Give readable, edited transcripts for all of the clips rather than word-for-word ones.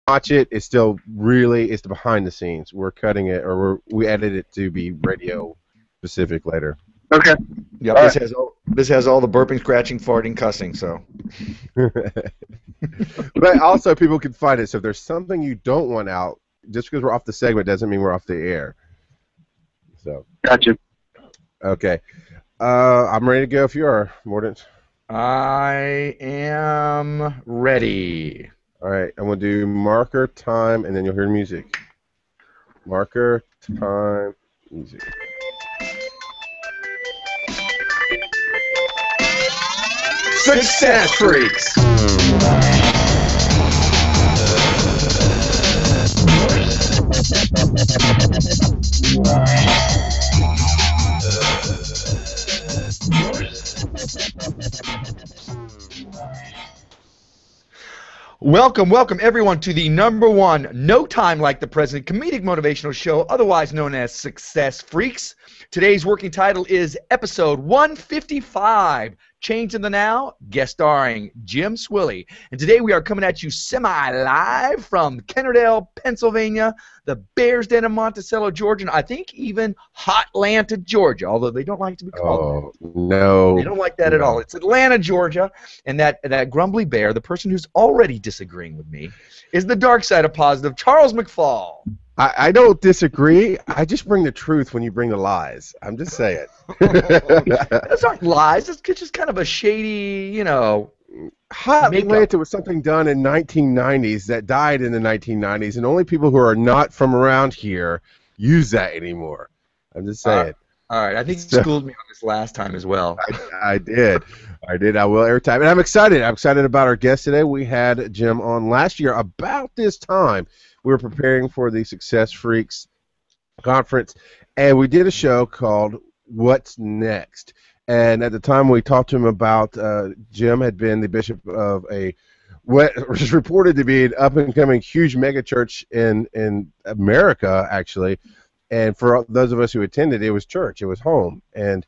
watch it, it's still really, it's the behind the scenes. We're cutting it, or we edit it to be radio specific later. Okay. Yep. This has all the burping, scratching, farting, cussing. So. But also, people can find it. So if there's something you don't want out, just because we're off the segment doesn't mean we're off the air. So. Gotcha. Okay. I'm ready to go if you are, Mordant. I am ready. All right. I'm going to do marker, time, and then you'll hear music. Marker, time, music. Success Freaks! Welcome everyone to the #1 No Time Like the Present comedic motivational show, otherwise known as Success Freaks. Today's working title is episode 155, Change in the Now, guest starring Jim Swilley. And today we are coming at you semi-live from Kennerdale, Pennsylvania, the Bears Den of Monticello, Georgia, and I think even Hotlanta, Georgia, although they don't like to be called that. No. They don't like that at all. It's Atlanta, Georgia, and that grumbly bear, the person who's already disagreeing with me, is the dark side of positive, Charles McFall. I don't disagree. I just bring the truth when you bring the lies. I'm just saying. Those aren't lies. It's just kind of a shady, Hotlanta was something done in 1990s that died in the 1990s, and only people who are not from around here use that anymore. I'm just saying. All right. I think you schooled me on this last time as well. I did. I will every time. And I'm excited. I'm excited about our guest today. We had Jim on last year about this time. We were preparing for the Success Freaks conference, and we did a show called What's Next? And at the time we talked to him about Jim had been the bishop of what was reported to be an up-and-coming huge megachurch in America, actually. And for those of us who attended, it was church. It was home. And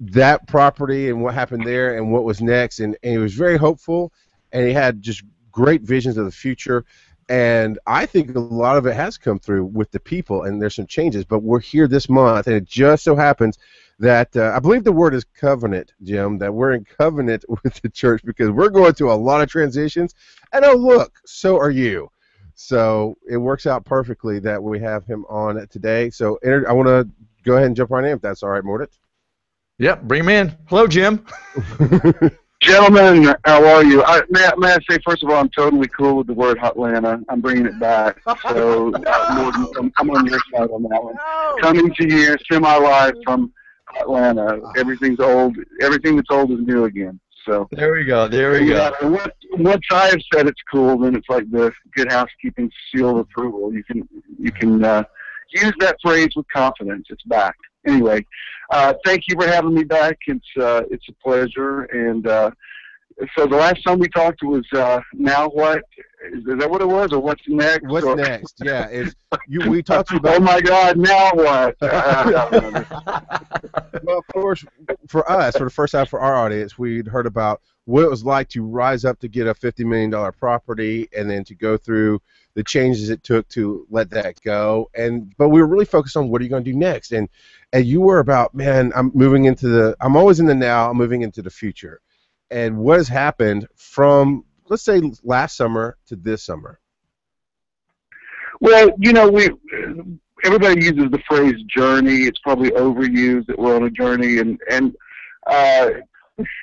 that property and what happened there and what was next, and he was very hopeful, and he had just great visions of the future. And I think a lot of it has come through with the people, and there's some changes. But we're here this month, and it just so happens that I believe the word is covenant, Jim, that we're in covenant with the church because we're going through a lot of transitions. And oh, look, so are you. So it works out perfectly that we have him on today. So I want to go ahead and jump right in, if that's all right, Mordant. Yep, bring him in. Hello, Jim. Gentlemen, how are you? May I say, first of all, I'm totally cool with the word Hotlanta. I'm bringing it back. So I'm on your side on that one. Coming to you semi-live from Atlanta. Everything's old. Everything that's old is new again. So there we go. Once I have said it's cool, then it's like the Good Housekeeping seal of approval. You can use that phrase with confidence. It's back. Anyway, thank you for having me back. It's a pleasure. And so the last time we talked was Now What? Is that what it was, or What's Next? What's next? Yeah, we talked about. Oh my God! Now what? Well, of course, for us, for the first time for our audience, we'd heard about what it was like to rise up to get a $50 million property, and then to go through the changes it took to let that go. But we were really focused on what are you going to do next, and you were about, man, I'm always in the now, I'm moving into the future. And what has happened from, let's say, last summer to this summer? Well, everybody uses the phrase journey. It's probably overused that we're on a journey, and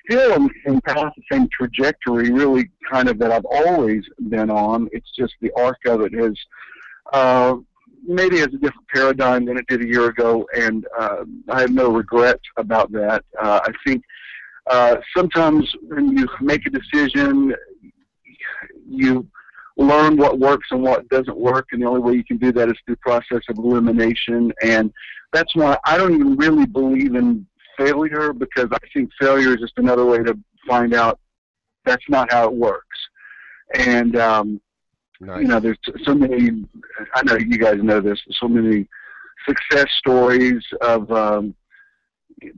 still in past the same trajectory, really, kind of, that I've always been on. It's just the arc of it has maybe has a different paradigm than it did a year ago, and I have no regret about that. I think sometimes when you make a decision, you learn what works and what doesn't work, and the only way you can do that is through the process of elimination. And that's why I don't even really believe in failure, because I think failure is just another way to find out that's not how it works. And nice. There's so many, I know you guys know this, so many success stories of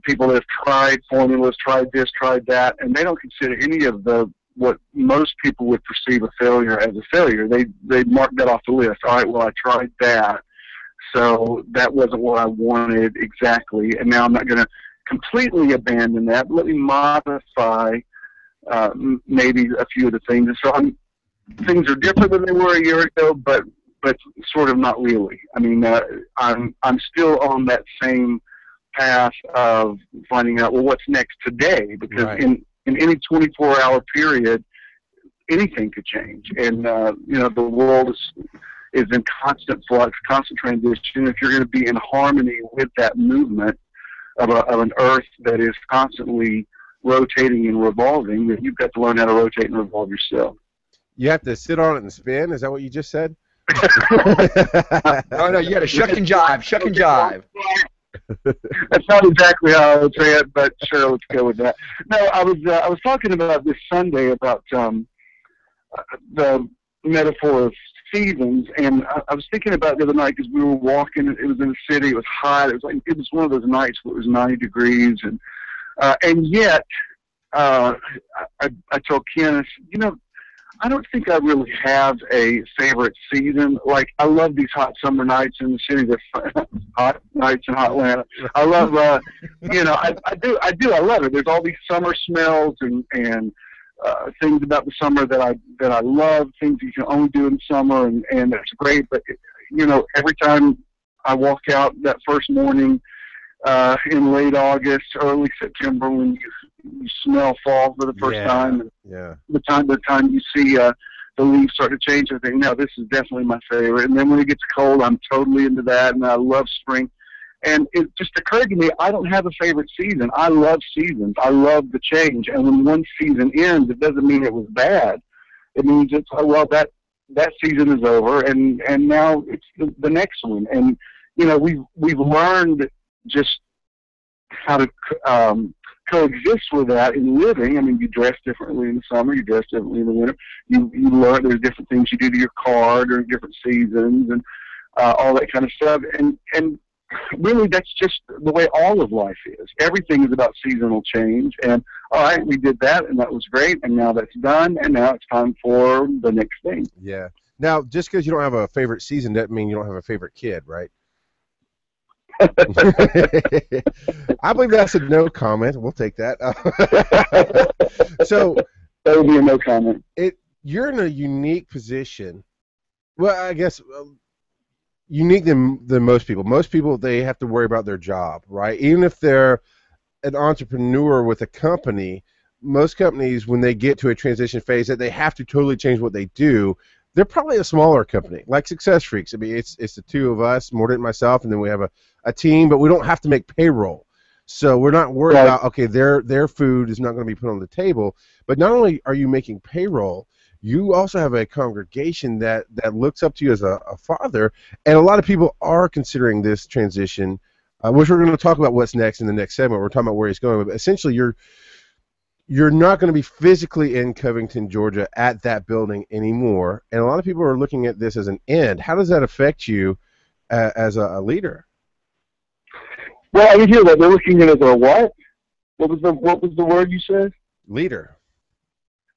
people that have tried formulas, tried this, tried that, and they don't consider any of the what most people would perceive a failure as a failure. They mark that off the list. All right, well, I tried that, so that wasn't what I wanted exactly, and now I'm not going to completely abandon that. Let me modify maybe a few of the things. And so things are different than they were a year ago, but sort of not really. I mean, I'm still on that same path of finding out, well, what's next today, because right. in any 24-hour period, anything could change, and the world is in constant flux, constant transition. If you're going to be in harmony with that movement of an Earth that is constantly rotating and revolving, then you've got to learn how to rotate and revolve yourself. You have to sit on it and spin? Is that what you just said? No, you got to shuck and jive. That's not exactly how I would say it, but sure, let's go with that. No, I was talking about this Sunday about the metaphor of seasons, and I was thinking about the other night because we were walking. It was in the city. It was hot. It was one of those nights where it was 90 degrees, and yet I told Ken, I don't think I really have a favorite season. Like, I love these hot summer nights in the city. They're hot nights in hot Atlanta. I love, I do. I love it. There's all these summer smells and things about the summer that I love. Things you can only do in summer, and that's great. But every time I walk out that first morning in late August, early September, when you smell fall for the first time. And the time you see the leaves start to change, I think, no, this is definitely my favorite. And then when it gets cold, I'm totally into that, and I love spring. And it just occurred to me, I don't have a favorite season. I love seasons. I love the change. And when one season ends, it doesn't mean it was bad. It means it's, well, that season is over, and now it's the next one. And we've learned just how to coexist with that in living. I mean, you dress differently in the summer, you dress differently in the winter. You learn there's different things you do to your car during different seasons, and all that kind of stuff. And really, that's just the way all of life is. Everything is about seasonal change. And all right, we did that, and that was great, and now that's done, and now it's time for the next thing. Yeah. Now, just because you don't have a favorite season doesn't mean you don't have a favorite kid, right? I believe that's a no comment. We'll take that. So that would be a no comment. You're in a unique position. Well, I guess unique than most people. Most people, they have to worry about their job, right? Even if they're an entrepreneur with a company, most companies, when they get to a transition phase that they have to totally change what they do, they're probably a smaller company, like Success Freaks. I mean, it's the two of us, Mordant and myself, and then we have a team, but we don't have to make payroll. So we're not worried about, okay, their food is not going to be put on the table. But not only are you making payroll, you also have a congregation that looks up to you as a father, and a lot of people are considering this transition, which we're going to talk about what's next in the next segment. We're talking about where he's going, but essentially you're not going to be physically in Covington, Georgia at that building anymore, and a lot of people are looking at this as an end. How does that affect you as a leader? Well, I didn't hear that. They're looking at it as a what? What was the word you said? Leader.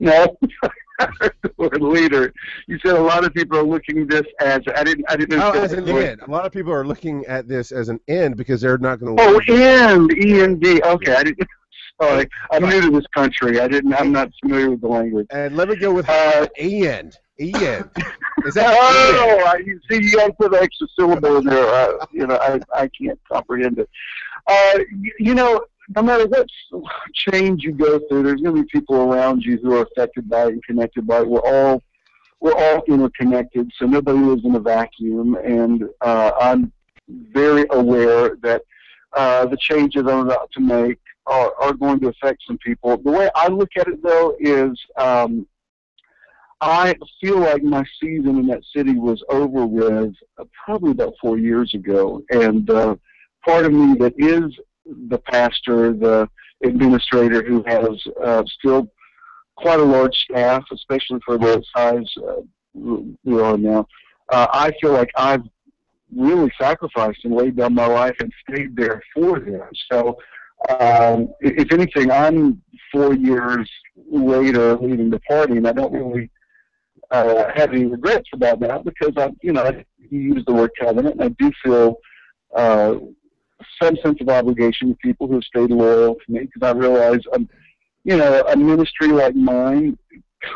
No, the word leader. You said a lot of people are looking at this as I didn't know. Oh, as an end. A lot of people are looking at this as an end because they're not going to. Oh, end. E-N-D. Okay, I didn't. Sorry, I'm new to this country. I'm not familiar with the language. And let me go with end. End. Is that? Oh, you see, you got to put the extra syllable in there. I can't comprehend it. No matter what change you go through, there's going to be people around you who are affected by it and connected by it. We're all interconnected, so nobody lives in a vacuum. And I'm very aware that the changes I'm about to make are going to affect some people. The way I look at it, though, is I feel like my season in that city was over with probably about 4 years ago. And part of me that is the pastor, the administrator who has still quite a large staff, especially for the size we are now, I feel like I've really sacrificed and laid down my life and stayed there for them. So If anything, I'm 4 years later leaving the party, and I don't really have any regrets about that because I use the word covenant, and I do feel some sense of obligation to people who have stayed loyal to me because I realize, a ministry like mine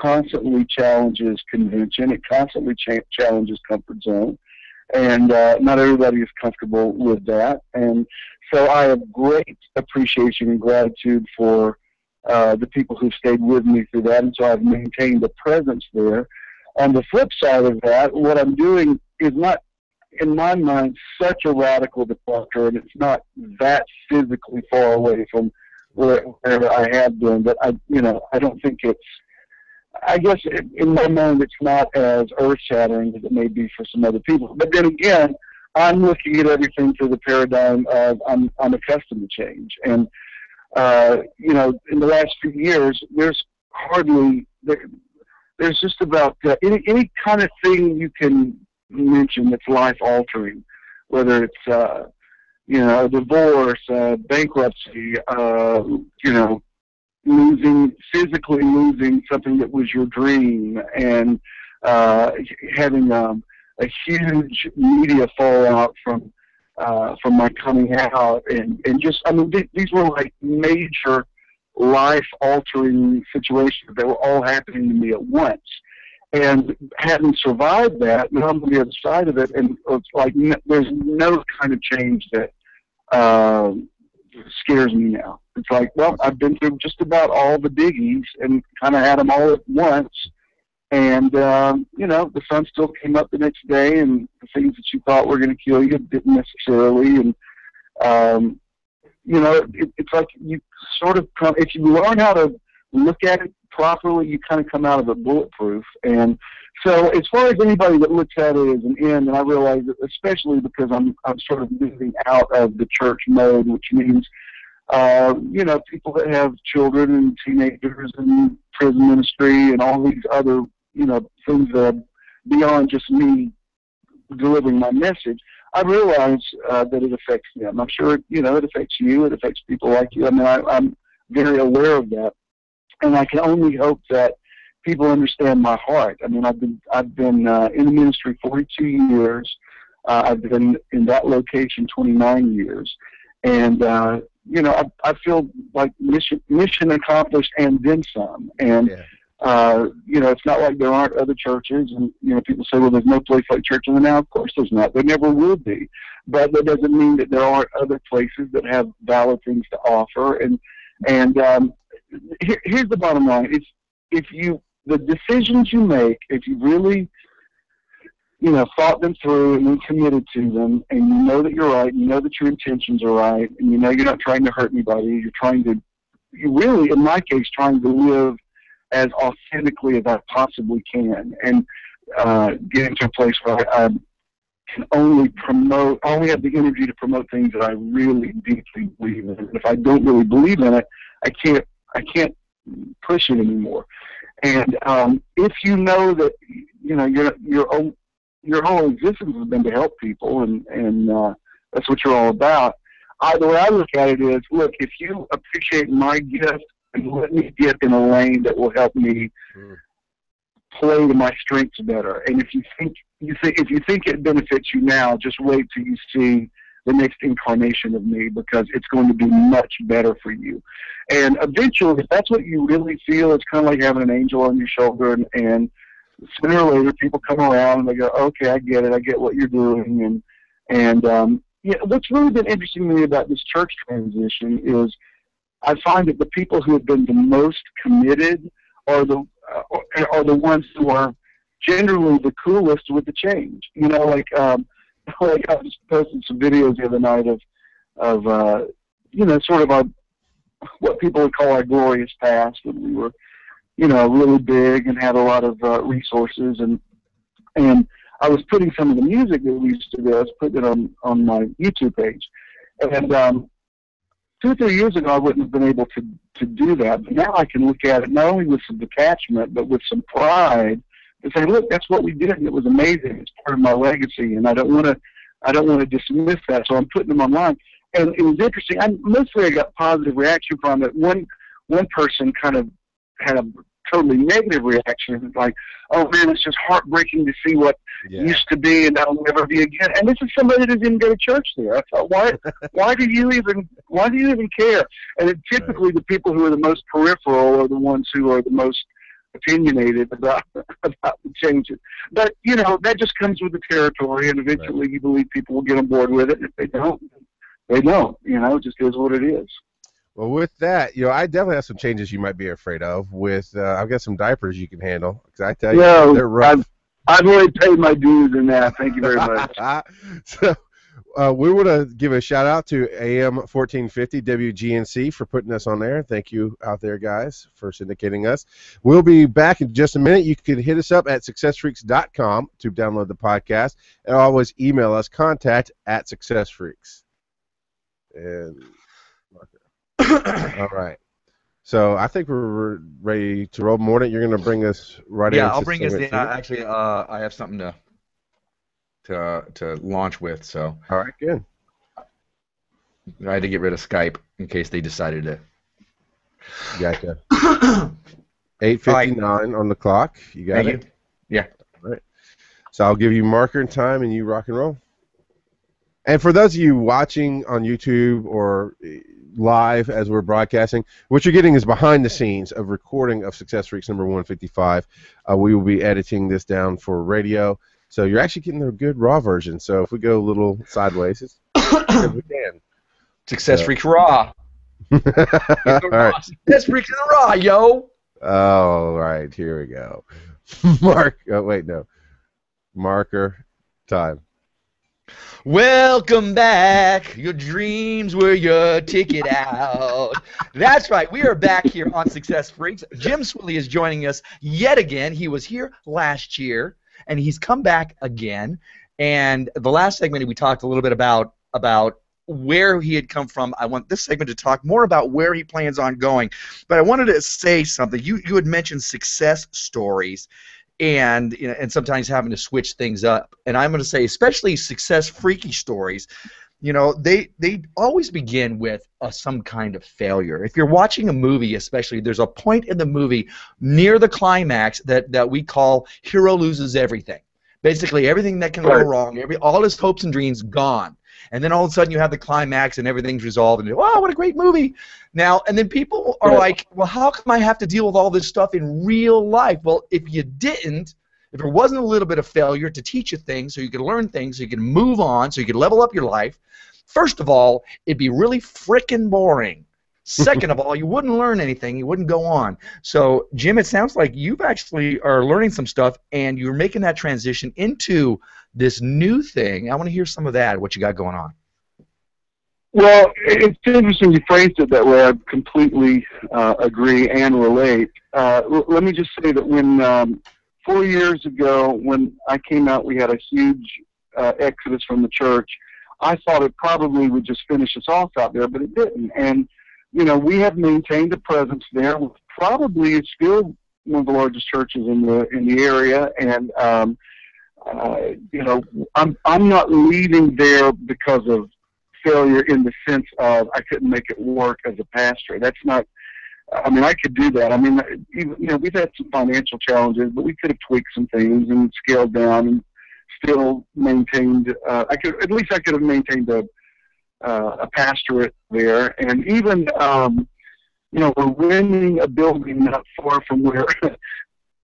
constantly challenges convention. It constantly challenges comfort zone, and not everybody is comfortable with that. And so I have great appreciation and gratitude for the people who stayed with me through that, and so I've maintained a presence there. On the flip side of that, what I'm doing is not, in my mind, such a radical departure, and it's not that physically far away from where I have been. But I don't think it's. I guess in my mind, it's not as earth-shattering as it may be for some other people. But then again, I'm looking at everything through the paradigm of I'm accustomed to change, and in the last few years, there's just about any kind of thing you can mention that's life altering, whether it's a divorce, bankruptcy, physically losing something that was your dream, and having a huge media fallout from my coming out, and just these were like major life-altering situations that were all happening to me at once. And having survived that, now I'm on the other side of it, and it's like there's no kind of change that scares me now. It's like, well, I've been through just about all the biggies and kind of had them all at once. And, the sun still came up the next day, and the things that you thought were going to kill you didn't necessarily. And, it's like you sort of come, if you learn how to look at it properly, you kind of come out of it bulletproof. And so as far as anybody that looks at it as an end, and I realize that especially because I'm sort of moving out of the church mode, which means, people that have children and teenagers and prison ministry and all these other, things that are beyond just me delivering my message, I realize that it affects them. I'm sure, it affects you. It affects people like you. I mean, I'm very aware of that. And I can only hope that people understand my heart. I mean, I've been in the ministry 42 years. I've been in that location 29 years. And, I feel like mission accomplished and then some. And, it's not like there aren't other churches. And, people say, well, there's no place like church in the now. Of course there's not. There never will be. But that doesn't mean that there aren't other places that have valid things to offer. And here's the bottom line. The decisions you make, if you really, thought them through and then committed to them, and you know that you're right, and you know that your intentions are right, and you know you're not trying to hurt anybody, you're really, in my case, trying to live as authentically as I possibly can, and get into a place where I can only have the energy to promote things that I really deeply believe in. And if I don't really believe in it, I can't push it anymore. And if you know that your whole existence has been to help people, and that's what you're all about. The way I look at it is, look, if you appreciate my gift and let me get in a lane that will help me play to my strengths better, and if you think it benefits you now, just wait till you see the next incarnation of me, because it's going to be much better for you. And eventually, if that's what you really feel, it's kind of like having an angel on your shoulder, and sooner or later people come around and they go, okay, I get it, I get what you're doing. And what's really been interesting to me about this church transition is I find that the people who have been the most committed are the ones who are generally the coolest with the change. Like I just posted some videos the other night of sort of what people would call our glorious past, when we were, really big and had a lot of resources, and I was putting some of the music that we used to do, I was putting it on my YouTube page, and 2 or 3 years ago I wouldn't have been able to do that, but now I can look at it not only with some detachment but with some pride and say, look, that's what we did, and it was amazing. It's part of my legacy, and I don't want to dismiss that, so I'm putting them online. and it was interesting. Mostly I got positive reaction from it. One person kind of had a totally negative reaction, like, "Oh man, it's just heartbreaking to see what used to be, and that'll never be again." And this is somebody that didn't go to church there. I thought, why do you even care? And typically the people who are the most peripheral are the ones who are the most opinionated about the changes. But that just comes with the territory, and eventually you believe people will get on board with it. And if they don't, they don't. It just is what it is. Well, with that, I definitely have some changes you might be afraid of. I've got some diapers you can handle, because I tell you, they're rough. I've already paid my dues in that. Thank you very much. So, we want to give a shout out to AM 1450 WGNC for putting us on there. Thank you out there, guys, for syndicating us. We'll be back in just a minute. You can hit us up at successfreaks.com to download the podcast, and always email us, contact@successfreaks. And all right. So I think we're ready to roll. Morning, you're going to bring us right in. Yeah, I'll bring us in. Actually, I have something to launch with. So. All right, good. I had to get rid of Skype in case they decided to. Gotcha. 8:59 on the clock. You got it? Yeah. All right. So I'll give you marker and time, and you rock and roll. And for those of you watching on YouTube or live as we're broadcasting, what you're getting is behind the scenes of recording of Success Freaks number 155. We will be editing this down for radio, so you're actually getting a good raw version. So if we go a little sideways, it's we can. Success Freaks raw. All right. Success Freaks in the raw, yo. All right, here we go. Marker time. Welcome back. Your dreams were your ticket out. That's right. We are back here on Success Freaks. Jim Swilley is joining us yet again. He was here last year, and he's come back again. And the last segment, we talked a little bit about where he had come from. I want this segment to talk more about where he plans on going. But I wanted to say something. You had mentioned success stories. And sometimes having to switch things up. And I'm going to say, especially success freaky stories, they always begin with some kind of failure. If you're watching a movie, especially, there's a point in the movie near the climax that we call hero loses everything. Basically, everything that can go wrong, all his hopes and dreams gone. And then all of a sudden you have the climax and everything's resolved and wow, what a great movie. Now, and then people are like, well, how come I have to deal with all this stuff in real life? Well, if there wasn't a little bit of failure to teach you things so you could learn things, so you could move on, so you could level up your life, first of all, it'd be really frickin' boring. Second of all, you wouldn't learn anything. You wouldn't go on. So, Jim, it sounds like you've actually are learning some stuff, and you're making that transition into this new thing. I want to hear some of that, what you got going on. Well, it's interesting you phrased it that way. I completely agree and relate. Let me just say that when 4 years ago, when I came out, we had a huge exodus from the church. I thought it probably would just finish us off out there, but it didn't. And we have maintained a presence there. Probably it's still one of the largest churches in the area, and I'm not leaving there because of failure in the sense of I couldn't make it work as a pastor. That's not. I mean, I could do that. I mean, we've had some financial challenges, but we could have tweaked some things and scaled down and still maintained. I could have maintained a pastorate there, and even we're renting a building not far from where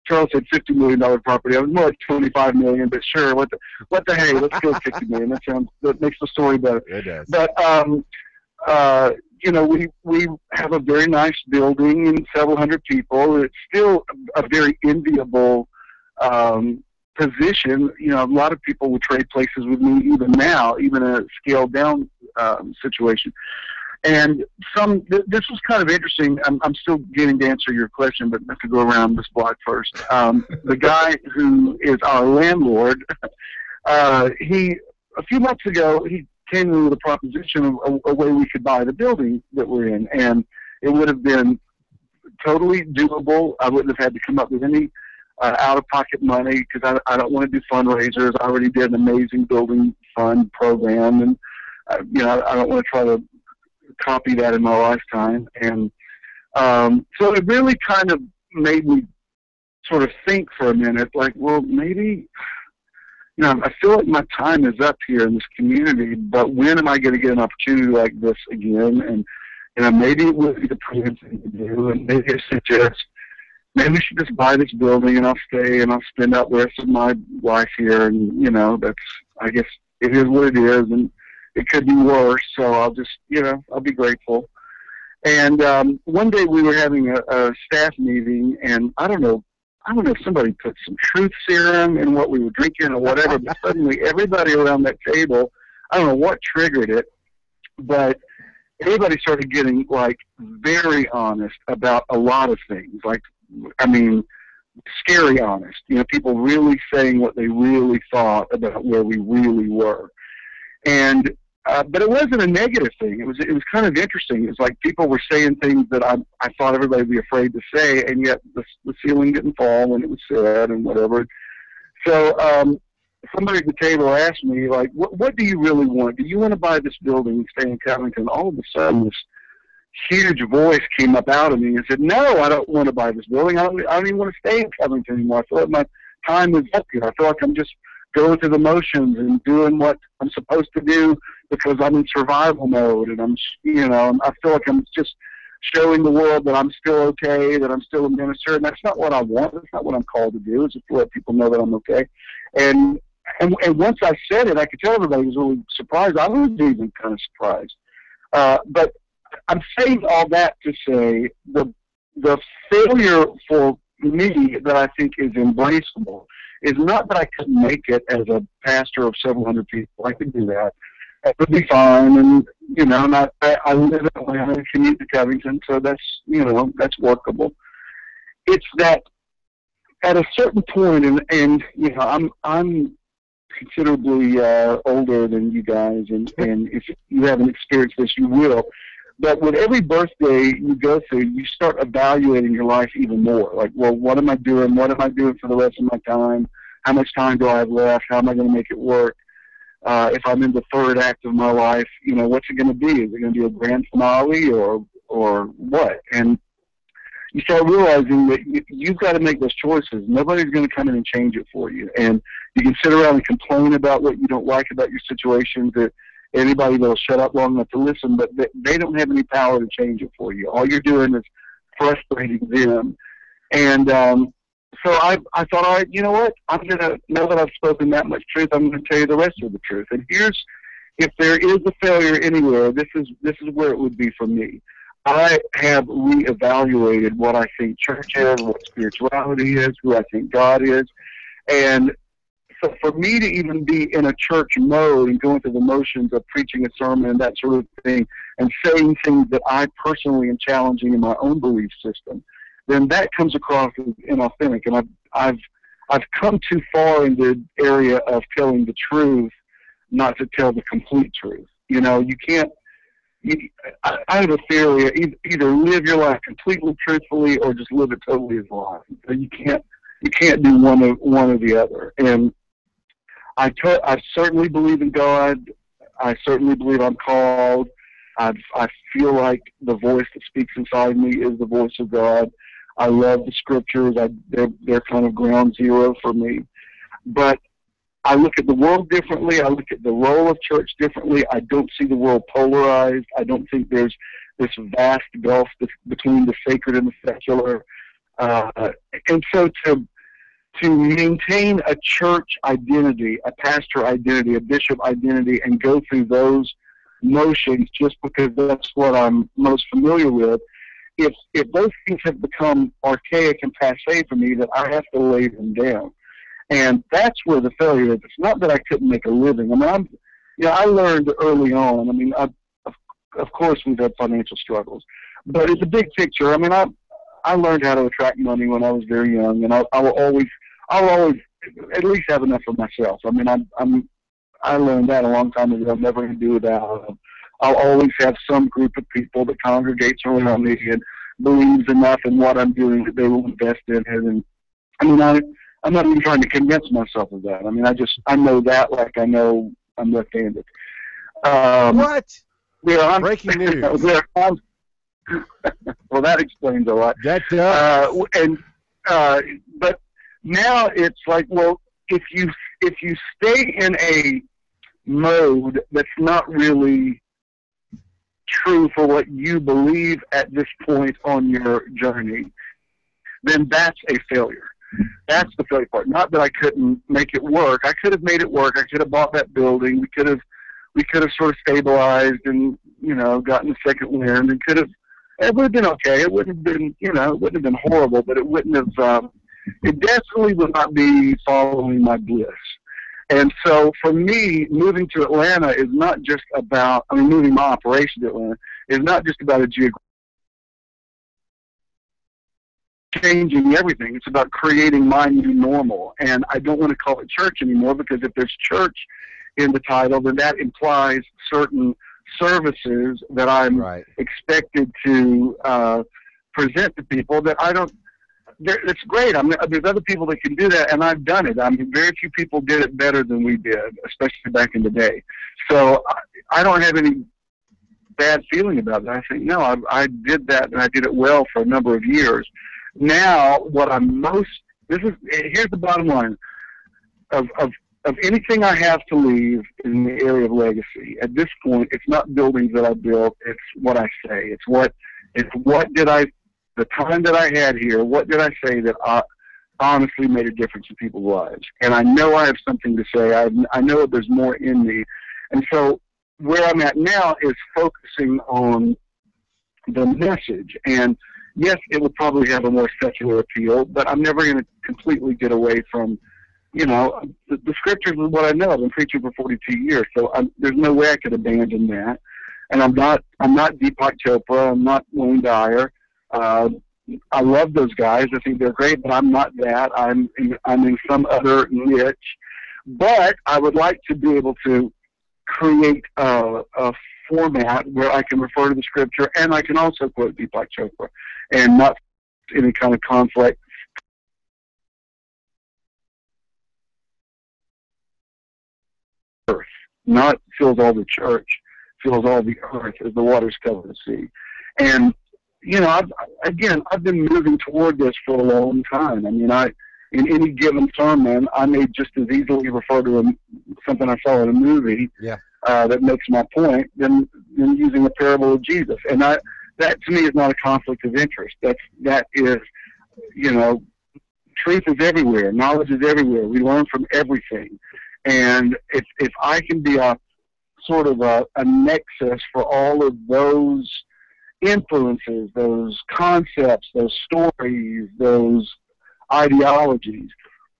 Charles said $50 million property. I was more like $25 million, but sure, what the hey, let's go $50 million. That makes the story better. It does. But we have a very nice building and several hundred people. It's still a very enviable position. A lot of people will trade places with me even now, even in a scaled down situation. And this was kind of interesting. I'm still getting to answer your question, but I have to go around this block first. The guy who is our landlord, a few months ago, he came in with a proposition of a way we could buy the building that we're in, and it would have been totally doable. I wouldn't have had to come up with any out-of-pocket money because I don't want to do fundraisers. I already did an amazing building fund program, and I don't want to try to copy that in my lifetime. And so it really kind of made me sort of think for a minute, like, well, maybe, I feel like my time is up here in this community, but when am I going to get an opportunity like this again? And maybe it would be the prudent thing to do, and maybe I suggest, maybe we should just buy this building and I'll stay and I'll spend out the rest of my life here. And, that's, I guess it is what it is, and it could be worse. So I'll just, I'll be grateful. And one day we were having a staff meeting, and I don't know if somebody put some truth serum in what we were drinking or whatever, but suddenly everybody around that table, I don't know what triggered it, but everybody started getting, like, very honest about a lot of things. Like, scary honest. People really saying what they really thought about where we really were. And but it wasn't a negative thing. It was kind of interesting. It was like people were saying things that I thought everybody would be afraid to say, and yet the ceiling didn't fall when it was said and whatever. So somebody at the table asked me, like, what do you really want? Do you want to buy this building and stay in Covington? All of a sudden, this huge voice came up out of me and said, no, I don't want to buy this building. I don't even want to stay in Covington anymore. I feel like my time is up here. I feel like I'm just going through the motions and doing what I'm supposed to do because I'm in survival mode, and I feel like I'm just showing the world that I'm still okay, that I'm still a minister, and that's not what I want. That's not what I'm called to do, is just to let people know that I'm okay. And once I said it, I could tell everybody was really surprised. I was even kind of surprised. But I'm saying all that to say the failure for me that I think is embraceable is not that I couldn't make it as a pastor of several hundred people. I could do that. That would be fine. And, I live in Atlanta and commute to Covington, so that's workable. It's that at a certain point, and I'm considerably older than you guys, and if you haven't experienced this, you will. But with every birthday you go through, you start evaluating your life even more. Like, well, what am I doing? What am I doing for the rest of my time? How much time do I have left? How am I going to make it work? If I'm in the third act of my life, what's it going to be? Is it going to be a grand finale or what? And you start realizing that you've got to make those choices. Nobody's going to come in and change it for you. And you can sit around and complain about what you don't like about your situations, that anybody that'll shut up long enough to listen, but they don't have any power to change it for you. All you're doing is frustrating them. And so I thought, all right, you know what? I'm going to, now that I've spoken that much truth, I'm going to tell you the rest of the truth. And here's, if there is a failure anywhere, this is where it would be for me. I have reevaluated what I think church is, what spirituality is, who I think God is. And so for me to even be in a church mode and going through the motions of preaching a sermon and that sort of thing and saying things that I personally am challenging in my own belief system, then that comes across as inauthentic. And I've come too far in the area of telling the truth, not to tell the complete truth. You can't. I have a theory: either live your life completely truthfully, or just live it totally as a lie. So you can't do one or the other. And I certainly believe in God. I certainly believe I'm called. I feel like the voice that speaks inside me is the voice of God. I love the scriptures. They're kind of ground zero for me. But I look at the world differently. I look at the role of church differently. I don't see the world polarized. I don't think there's this vast gulf between the sacred and the secular. And so to maintain a church identity, a pastor identity, a bishop identity, and go through those motions just because that's what I'm most familiar with, if those things have become archaic and passé for me, that I have to lay them down. And that's where the failure is. It's not that I couldn't make a living. I learned early on. Of course we've had financial struggles, but it's a big picture. I learned how to attract money when I was very young, and I'll always at least have enough for myself. I learned that a long time ago. I'm never going to do without. I'll always have some group of people that congregates around me and believes enough in what I'm doing that they will invest in it. And I'm not even trying to convince myself of that. I know that, like I know I'm left-handed. What? Breaking news. Well, that explains a lot. That does. But now it's like, well, if you stay in a mode that's not really true for what you believe at this point on your journey, then that's a failure. That's the failure part. Not that I couldn't make it work. I could have made it work. I could have bought that building. We could have sort of stabilized and, gotten a second wind, and it would have been okay. It wouldn't have been, it wouldn't have been horrible, but it wouldn't have, it definitely would not be following my bliss. And so for me, moving to Atlanta is not just about, moving my operation to Atlanta is not just about changing everything. It's about creating my new normal. And I don't want to call it church anymore, because if there's church in the title, then that implies certain services that I'm expected to present to people that I don't. It's great. There's other people that can do that, and I've done it. Very few people did it better than we did, especially back in the day. So I don't have any bad feeling about it. I think, no, I did that, and I did it well for a number of years. Now, what I'm here's the bottom line of anything I have to leave in the area of legacy. At this point, it's not buildings that I built. It's what I say. It's what the time that I had here, what did I say that honestly made a difference in people's lives? And I know I have something to say. I know that there's more in me. And so where I'm at now is focusing on the message. And yes, it will probably have a more secular appeal, but I'm never going to completely get away from, the scriptures is what I know. I've been preaching for 42 years, so there's no way I could abandon that. And I'm not Deepak Chopra. I'm not Wayne Dyer. I love those guys. I think they're great, but I'm not that. I'm in some other niche. But I would like to be able to create a format where I can refer to the scripture, and I can also quote Deepak Chopra, and not any kind of conflict. Earth, not fills all the church, fills all the earth as the waters cover the sea. And I've been moving toward this for a long time. In any given sermon, I may just as easily refer to something I saw in a movie that makes my point than using the parable of Jesus. And that to me is not a conflict of interest. That is, truth is everywhere. Knowledge is everywhere. We learn from everything. And if I can be a sort of a nexus for all of those influences, those concepts, those stories, those ideologies,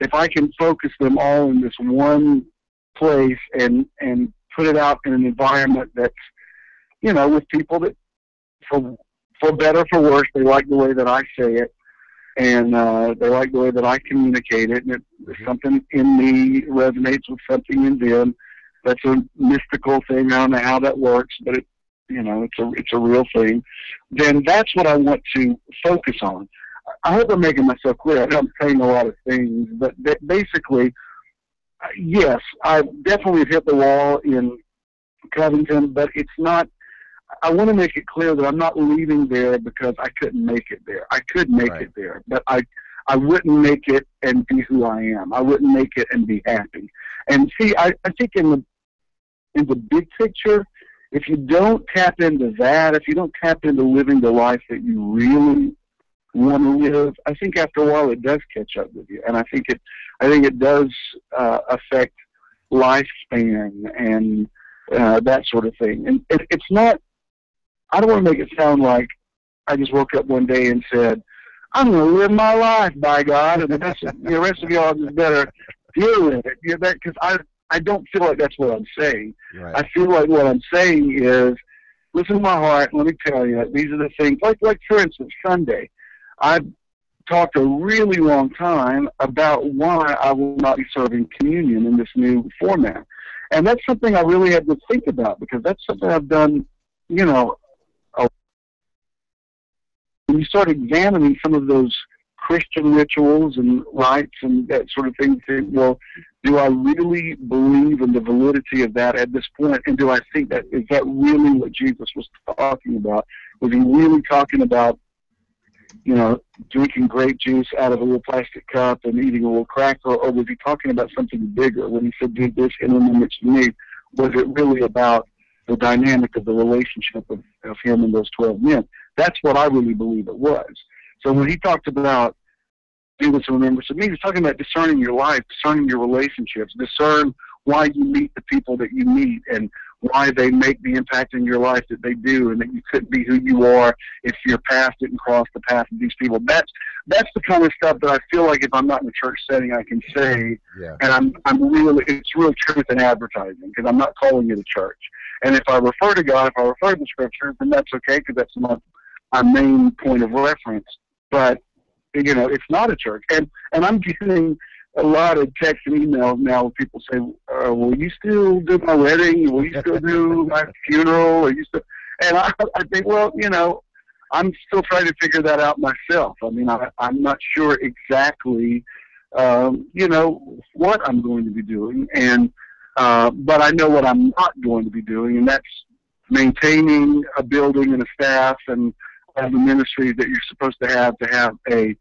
if I can focus them all in this one place and put it out in an environment that's, with people that, for better, for worse, they like the way that I say it, and they like the way that I communicate it, and something in me resonates with something in them. That's a mystical thing. I don't know how that works, but it's a real thing. Then that's what I want to focus on. I hope I'm making myself clear. I know I'm saying a lot of things, but basically, yes, I definitely have hit the wall in Covington, but it's not. I want to make it clear that I'm not leaving there because I couldn't make it there. I could make it there, but I wouldn't make it and be who I am. I wouldn't make it and be happy. And see, I think in the big picture, if you don't tap into that, if you don't tap into living the life that you really want to live, I think after a while it does catch up with you, and I think it does affect lifespan and that sort of thing. And it's not. I don't want to make it sound like I just woke up one day and said, "I'm going to live my life, by God," and the rest of y'all just better deal with it. Because I don't feel like that's what I'm saying. Right. I feel like what I'm saying is, listen to my heart. Let me tell you, these are the things. Like for instance, Sunday, I've talked a really long time about why I will not be serving communion in this new format, and that's something I really had to think about, because that's something I've done. When you start examining some of those Christian rituals and rites and that sort of thing, you think, well, do I really believe in the validity of that at this point? And do I think that, is that really what Jesus was talking about? Was he really talking about, drinking grape juice out of a little plastic cup and eating a little cracker, or was he talking about something bigger? When he said, do this in an image to me, was it really about the dynamic of the relationship of him and those 12 men? That's what I really believe it was. So when he talked about do this in remembrance of me, he's talking about discerning your life, discerning your relationships, discern why you meet the people that you meet and why they make the impact in your life that they do, and that you couldn't be who you are if your path didn't cross the path of these people. That's the kind of stuff that I feel like if I'm not in a church setting, I can say, and it's really truth in advertising, because I'm not calling it a church. And if I refer to God, if I refer to the Scripture, then that's okay, because that's my main point of reference. But it's not a church, and I'm getting a lot of texts and emails now where people say, will you still do my wedding? Will you still do my funeral? Or you still? And I think, well, I'm still trying to figure that out myself. I mean, I'm not sure exactly, what I'm going to be doing, and but I know what I'm not going to be doing, and that's maintaining a building and a staff and all the ministries that you're supposed to have a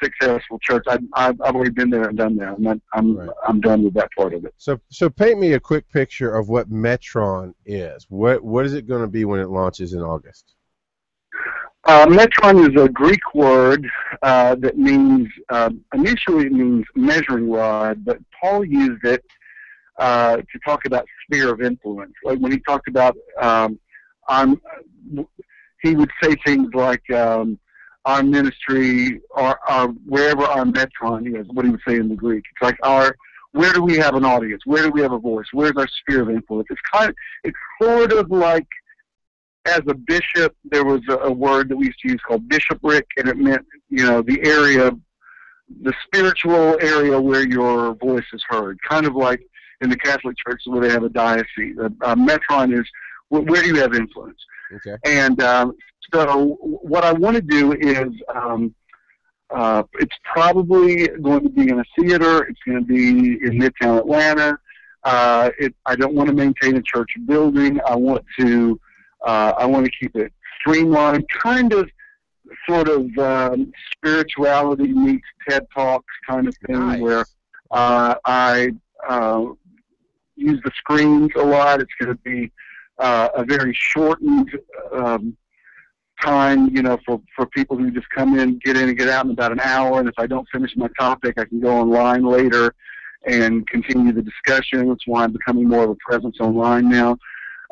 successful church. I've already been there and done that. I'm done with that part of it. So paint me a quick picture of what Metron is. What is it going to be when it launches in August? Metron is a Greek word that means, initially it means measuring rod, but Paul used it to talk about sphere of influence. Like when he talked about, he would say things like, our ministry, or wherever our metron is, what he would say in the Greek. It's like where do we have an audience? Where do we have a voice? Where's our sphere of influence? It's sort of like, as a bishop, there was a word that we used to use called bishopric, and it meant, the area, the spiritual area where your voice is heard. Kind of like in the Catholic Church where they have a diocese. Metron is, where do you have influence? Okay. And so what I want to do is, it's probably going to be in a theater. It's going to be in Midtown Atlanta. I don't want to maintain a church building. I want to keep it streamlined, kind of, sort of spirituality meets TED Talks kind of thing. Nice. Where I use the screens a lot. It's going to be a very shortened time, for people who just come in, get in and get out in about an hour. And if I don't finish my topic, I can go online later and continue the discussion. That's why I'm becoming more of a presence online now.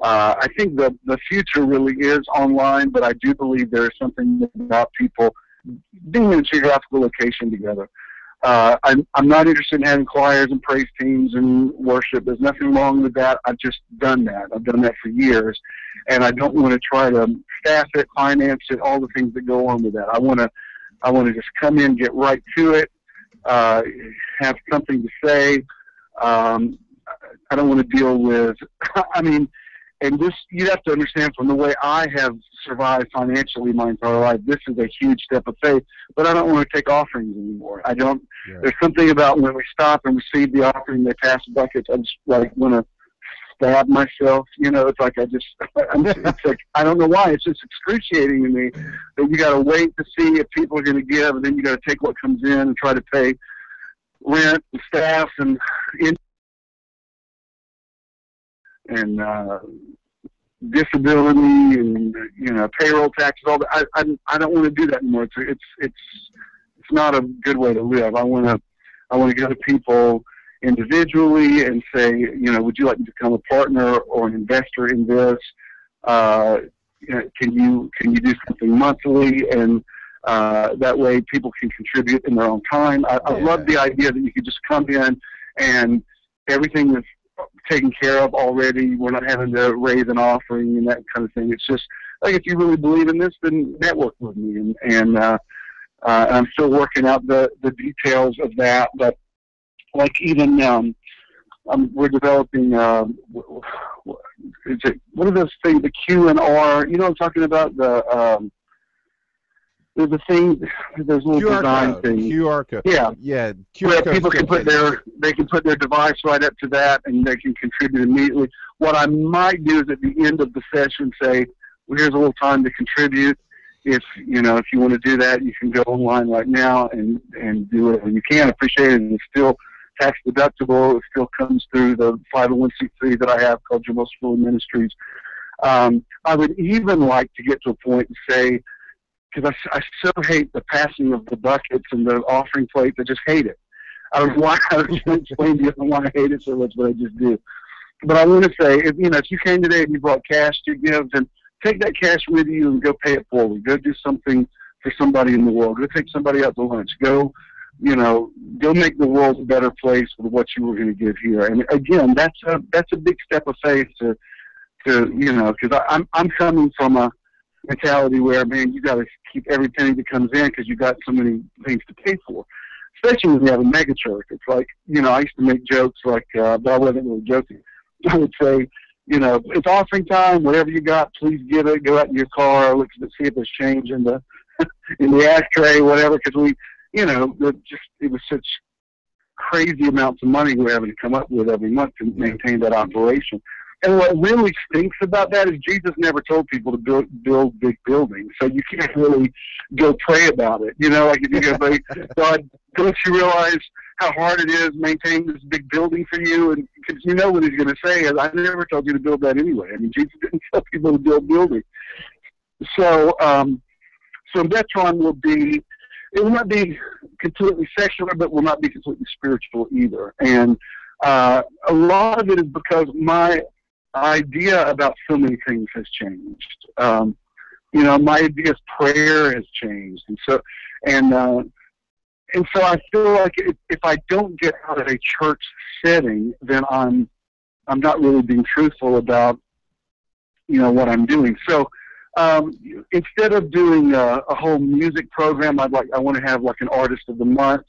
I think the future really is online, but I do believe there is something about people being in a geographical location together. I'm not interested in having choirs and praise teams and worship. There's nothing wrong with that. I've just done that. I've done that for years, and I don't want to try to staff it, finance it, all the things that go on with that. I want to just come in, get right to it, have something to say. I don't want to deal with, and this, you have to understand, from the way I have survived financially my entire life, this is a huge step of faith, but I don't want to take offerings anymore. There's something about when we stop and receive the offering, they pass buckets, I just want to stab myself. It's like it's like, I don't know why, it's just excruciating to me that you got to wait to see if people are going to give, and then you got to take what comes in and try to pay rent and staff and disability and payroll taxes, all that. I don't want to do that anymore. It's not a good way to live. I want to go to people individually and say, would you like to become a partner or an investor in this? Can you do something monthly? And that way people can contribute in their own time. I love the idea that you could just come in and everything is taken care of already. We're not having to raise an offering and that kind of thing. It's just like, if you really believe in this, then network with me. And I'm still working out the details of that. But like even we're developing. What are those things? The Q and R. You know what I'm talking about? there's a thing, there's little QR design code. things. QR code. Yeah. Yeah. Where QR code. people can they can put their device right up to that, and they can contribute immediately. What I might do is at the end of the session say, well, here's a little time to contribute. If you want to do that, you can go online right now and do it. And you can appreciate it. And it's still tax deductible. It still comes through the 501c3 that I have called Jim Swilley Ministries. I would even like to get to a point and say, because I so hate the passing of the buckets and the offering plates. I just hate it. I don't know why. I don't explain to you why I hate it so much, but I just do. But I want to say, if you came today and you brought cash to give, then take that cash with you and go pay it forward. Go do something for somebody in the world. Go take somebody out to lunch. Go make the world a better place with what you were going to give here. And again, that's a big step of faith to because I'm coming from a mentality where, man, you got to keep every penny that comes in because you got so many things to pay for. Especially when you have a mega church. It's like, I used to make jokes like, but I wasn't really joking. I would say, it's offering time. Whatever you got, please give it. Go out in your car, look to see if there's change in the in the ashtray, whatever. Because it was such crazy amounts of money we're having to come up with every month to maintain that operation. And what really stinks about that is Jesus never told people to build big buildings, so you can't really go pray about it. Like if you go, God, don't you realize how hard it is maintaining this big building for you? And because what he's going to say is, I never told you to build that anyway. I mean, Jesus didn't tell people to build buildings. So, Metron it will not be completely secular, but will not be completely spiritual either. And a lot of it is because my idea about so many things has changed. My idea of prayer has changed, and so I feel like if I don't get out of a church setting, then I'm not really being truthful about what I'm doing. So instead of doing a whole music program, I want to have like an artist of the month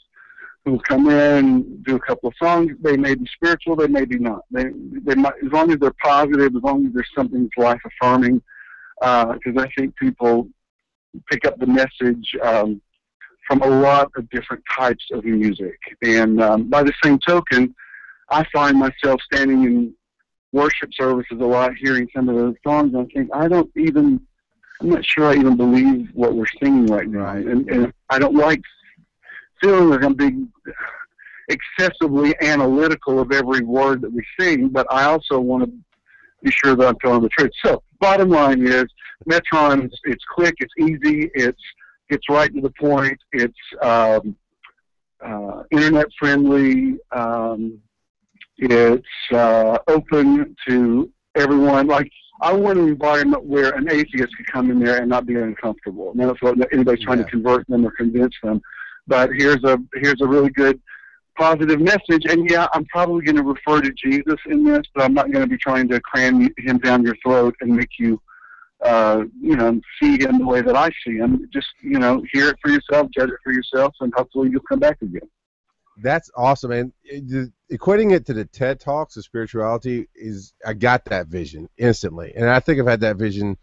who will come in, do a couple of songs. They may be spiritual, they may be not. They might, as long as they're positive, as long as there's something that's life affirming, because I think people pick up the message from a lot of different types of music. And by the same token, I find myself standing in worship services a lot, hearing some of the songs, and I think I'm not sure I even believe what we're singing right now. Right. And I don't like feeling like I'm being excessively analytical of every word that we sing, but I also want to be sure that I'm telling the truth. So, bottom line is, Metron, it's quick, it's easy, it's right to the point, it's internet friendly, it's open to everyone. Like, I want an environment where an atheist could come in there and not be uncomfortable. Now, that's what anybody's trying to convert them or convince them. But here's a really good positive message. And yeah, I'm probably going to refer to Jesus in this, but I'm not going to be trying to cram him down your throat and make you, see him the way that I see him. Just, hear it for yourself, judge it for yourself, and hopefully you'll come back again. That's awesome, man. Equating it to the TED Talks of spirituality I got that vision instantly. And I think I've had that vision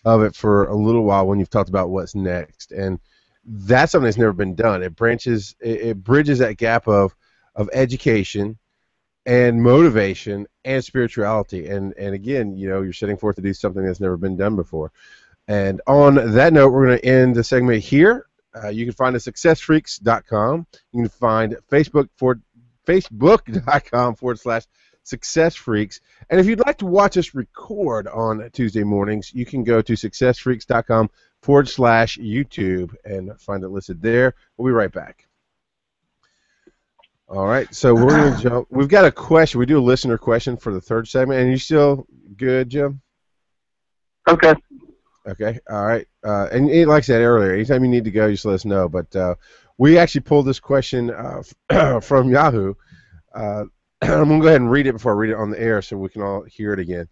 of it for a little while when you've talked about what's next. And that's something that's never been done. It bridges that gap of education and motivation and spirituality. And again, you're setting forth to do something that's never been done before. And on that note, we're going to end the segment here. You can find us at successfreaks.com. You can find facebook.com/successfreaks. And if you'd like to watch us record on Tuesday mornings, you can go to successfreaks.com/YouTube and find it listed there. We'll be right back. All right, so we're going to jump. We've got a question. We do a listener question for the third segment. And you still good, Jim? Okay. Okay, all right. And like I said earlier, anytime you need to go, just let us know. But we actually pulled this question from Yahoo. I'm going to go ahead and read it before I read it on the air so we can all hear it again.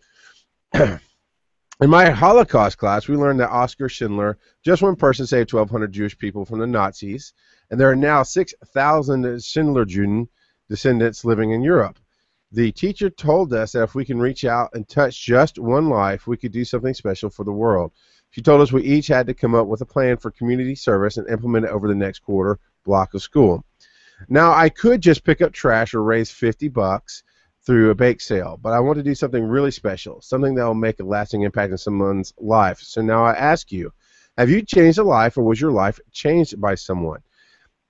In my Holocaust class, we learned that Oskar Schindler, just one person, saved 1,200 Jewish people from the Nazis, and there are now 6,000 Schindler-Juden descendants living in Europe. The teacher told us that if we can reach out and touch just one life, we could do something special for the world. She told us we each had to come up with a plan for community service and implement it over the next quarter block of school. Now, I could just pick up trash or raise $50 through a bake sale, but I want to do something really special, something that will make a lasting impact in someone's life. So now I ask you, have you changed a life, or was your life changed by someone?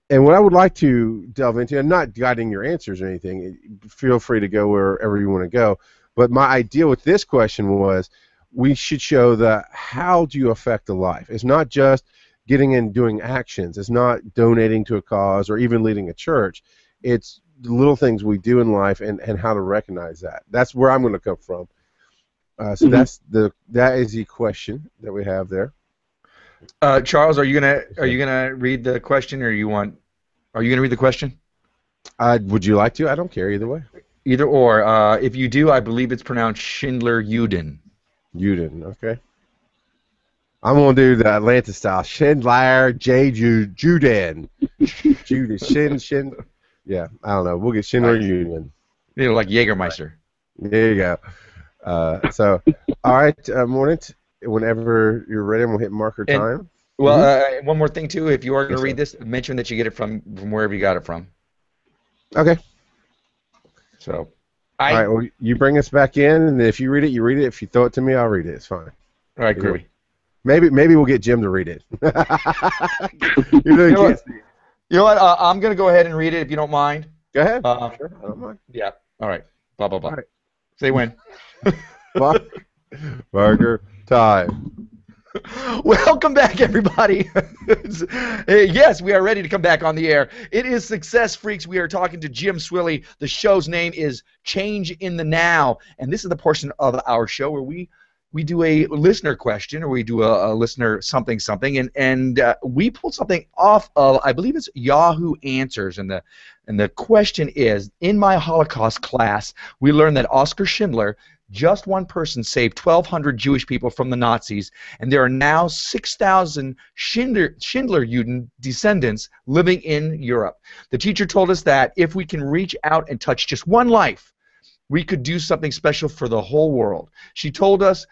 And what I would like to delve into, I'm not guiding your answers or anything, feel free to go wherever you want to go, but my idea with this question was we should show the how do you affect a life. It's not just getting in doing actions. It's not donating to a cause or even leading a church. It's the little things we do in life and how to recognize that. That's where I'm going to come from. So that is the question that we have there. Charles, are you gonna read the question, or are you gonna read the question? Would you like to? I don't care either way. Either or. If you do, I believe it's pronounced Schindler-Uden. Uden, okay. I'm gonna do the Atlanta style. Schindler, Juden. Judas, Shin. Yeah, I don't know. We'll get Schindler Uden. You know, like Jägermeister. There you go. So, all right, morning. Whenever you're ready, we'll hit marker time. Well, one more thing too. If you are going to read this, mention that you get it from wherever you got it from. Okay. So, all right. Well, you bring us back in, and if you read it, you read it. If you throw it to me, I'll read it. It's fine. All right, groovy. Maybe we'll get Jim to read it. You know what? I'm going to go ahead and read it if you don't mind. Go ahead. Sure. I don't mind. Yeah. All right. Blah blah blah. All right. Say when. Marker time. Welcome back, everybody. Yes, we are ready to come back on the air. It is Success Freaks. We are talking to Jim Swilley. The show's name is Change in the Now, and this is the portion of our show where we do a listener question, or we do a listener something, and we pulled something off of, I believe it's Yahoo Answers, and the question is, in my Holocaust class, we learned that Oskar Schindler, just one person, saved 1,200 Jewish people from the Nazis, and there are now 6,000 Schindler-Juden descendants living in Europe. The teacher told us that if we can reach out and touch just one life, we could do something special for the whole world. She told us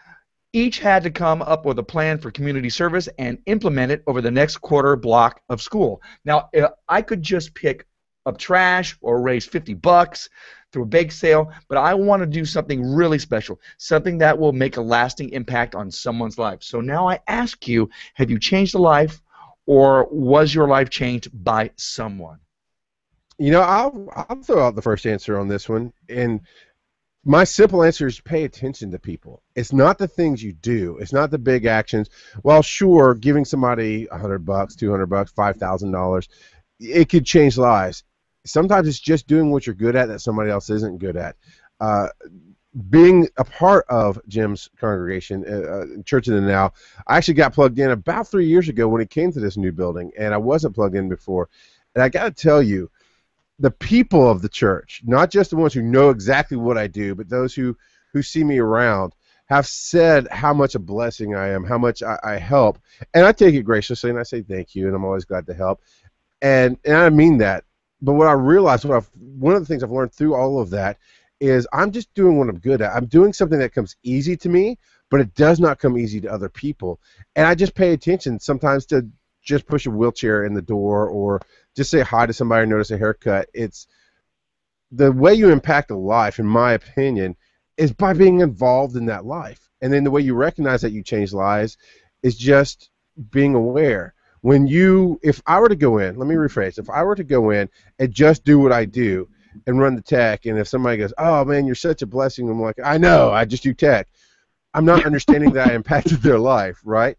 each had to come up with a plan for community service and implement it over the next quarter block of school. Now, I could just pick up trash or raise $50 through a bake sale, but I want to do something really special, something that will make a lasting impact on someone's life. So now I ask you, have you changed a life, or was your life changed by someone? You know, I'll throw out the first answer on this one, and my simple answer is pay attention to people. It's not the things you do. It's not the big actions. Well, sure, giving somebody $100, $200, $5,000, it could change lives. Sometimes it's just doing what you're good at that somebody else isn't good at. Being a part of Jim's congregation, Church of the Now, I actually got plugged in about 3 years ago when it came to this new building, and I wasn't plugged in before. And I got to tell you, the people of the church, not just the ones who know exactly what I do, but those who see me around, have said how much a blessing I am, how much I help. And I take it graciously, and I say thank you, and I'm always glad to help. And I mean that. But what I realized, one of the things I've learned through all of that is I'm just doing what I'm good at. I'm doing something that comes easy to me, but it does not come easy to other people. And I just pay attention sometimes to just push a wheelchair in the door or just say hi to somebody or notice a haircut. It's the way you impact a life, in my opinion, is by being involved in that life. And then the way you recognize that you change lives is just being aware. If I were to go in, let me rephrase, if I were to go in and just do what I do and run the tech, and if somebody goes, oh man, you're such a blessing, I'm like, I know, I just do tech. I'm not understanding that I impacted their life, right?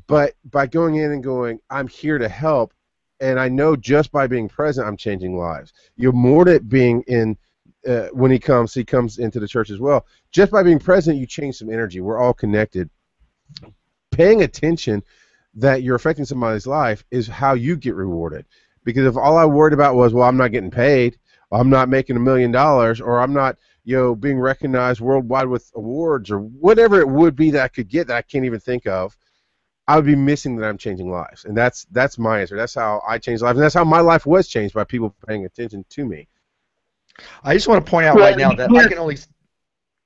But by going in and going, I'm here to help, and I know just by being present, I'm changing lives. Mordet being in, when he comes into the church as well. Just by being present, you change some energy. We're all connected. Paying attention that you're affecting somebody's life is how you get rewarded. Because if all I worried about was, well, I'm not getting paid, or I'm not making $1 million, or I'm not, being recognized worldwide with awards, or whatever it would be that I could get that I can't even think of, I would be missing that I'm changing lives. And that's my answer. That's how I changed lives, and that's how my life was changed, by people paying attention to me. I just want to point out right now that I can only.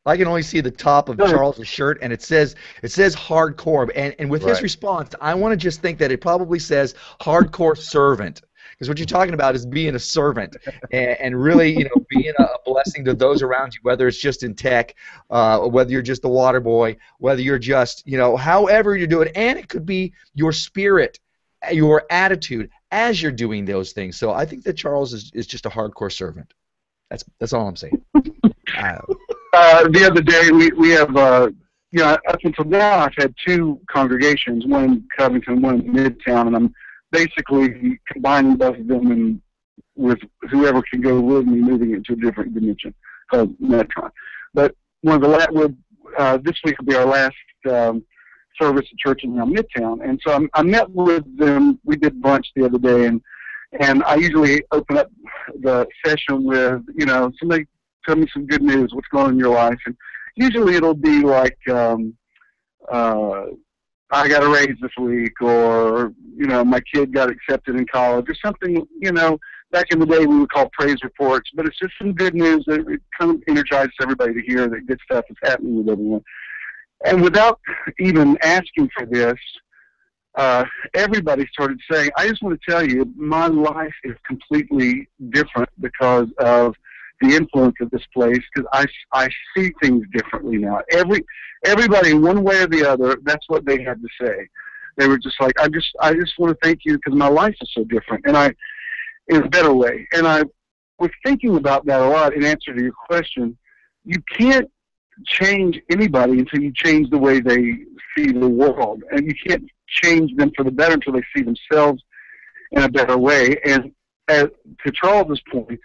I can only see the top of Charles's shirt, and it says hardcore. And with his response, I want to just think that it probably says hardcore servant. Because what you're talking about is being a servant and really, being a blessing to those around you, whether it's just in tech, whether you're just a water boy, whether you're just, however you do it. And it could be your spirit, your attitude as you're doing those things. So I think that Charles is just a hardcore servant. That's all I'm saying. The other day, we have, up until now, I've had two congregations, one in Covington, one in Midtown, and I'm basically combining both of them and with whoever can go with me, moving into a different dimension called Metron. But one of the this week will be our last service at church in Midtown, and so I met with them. We did brunch the other day, and I usually open up the session with somebody tell me some good news. What's going on in your life? And usually it'll be like I got a raise this week, or my kid got accepted in college, or something. Back in the day we would call praise reports, but it's just some good news that it kind of energizes everybody to hear that good stuff is happening with everyone. And without even asking for this, everybody started saying, "I just want to tell you, my life is completely different because of the influence of this place, because I see things differently now." Everybody, in one way or the other, that's what they had to say. They were just like, I just want to thank you because my life is so different, and in a better way. And I was thinking about that a lot in answer to your question. You can't change anybody until you change the way they see the world, and you can't change them for the better until they see themselves in a better way. And to Charles's point,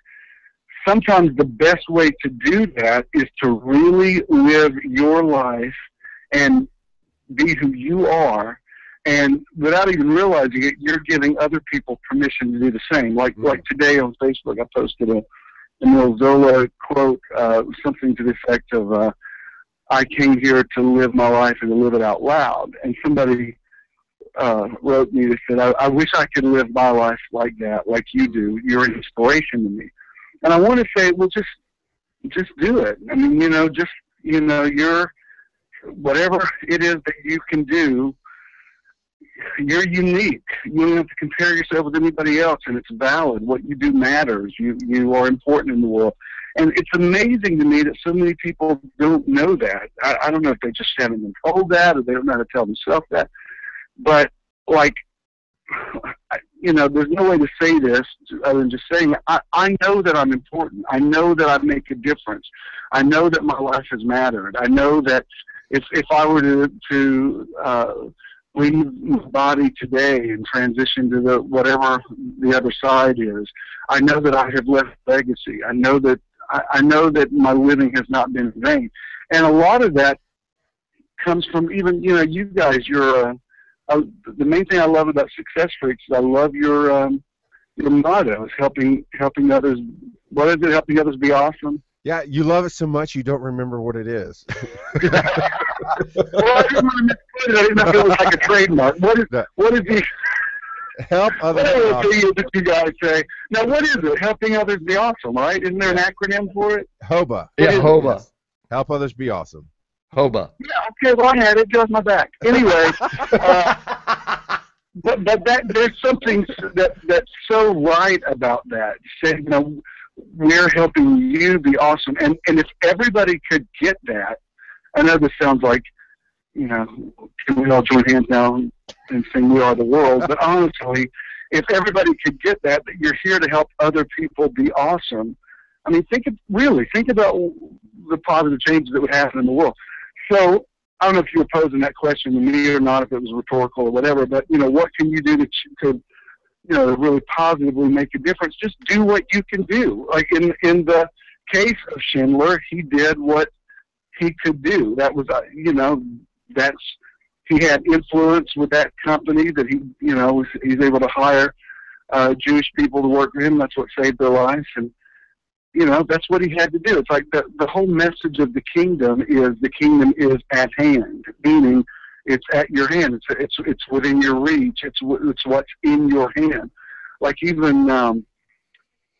sometimes the best way to do that is to really live your life and be who you are, and without even realizing it, you're giving other people permission to do the same. Like today on Facebook, I posted a Emile Zola quote, something to the effect of, "I came here to live my life and to live it out loud." And somebody wrote me that said, I wish I could live my life like that, like you do. You're an inspiration to me. And I want to say, well, just do it. I mean, you're, whatever it is that you can do, you're unique. You don't have to compare yourself with anybody else, and it's valid. What you do matters. You are important in the world. And it's amazing to me that so many people don't know that. I don't know if they just haven't been told that, or they don't know how to tell themselves that. But, there's no way to say this other than just saying, I know that I'm important. I know that I make a difference. I know that my life has mattered. I know that if I were to leave my body today and transition to whatever the other side is, I know that I have left legacy. I know that my living has not been in vain. And a lot of that comes from even, you guys, the main thing I love about Success Freaks is I love your motto is helping others. What is it? Helping others be awesome. Yeah, you love it so much you don't remember what it is. Well, I didn't want to misquote it. I didn't know if it was like a trademark. What is the help others be awesome? That you guys say. Now, what is it? Helping others be awesome, right? Isn't there an acronym for it? HOBA. Yeah, HOBA. Yes. Help others be awesome. HOBA. Yeah, okay, well, I had it. Just my back. Anyway, but there's something that's so right about that. Saying, we're helping you be awesome. And if everybody could get that, I know this sounds like, can we all join hands now and sing "We Are the World"? But honestly, if everybody could get that you're here to help other people be awesome, I mean, think about the positive changes that would happen in the world. So I don't know if you were posing that question to me or not, if it was rhetorical or whatever, but, what can you do to really positively make a difference? Just do what you can do. Like in the case of Schindler, he did what he could do. That was, he had influence with that company that he's able to hire Jewish people to work for him. That's what saved their lives. And, that's what he had to do. It's like the whole message of the kingdom is at hand, meaning it's at your hand. It's within your reach. It's what's in your hand. Like even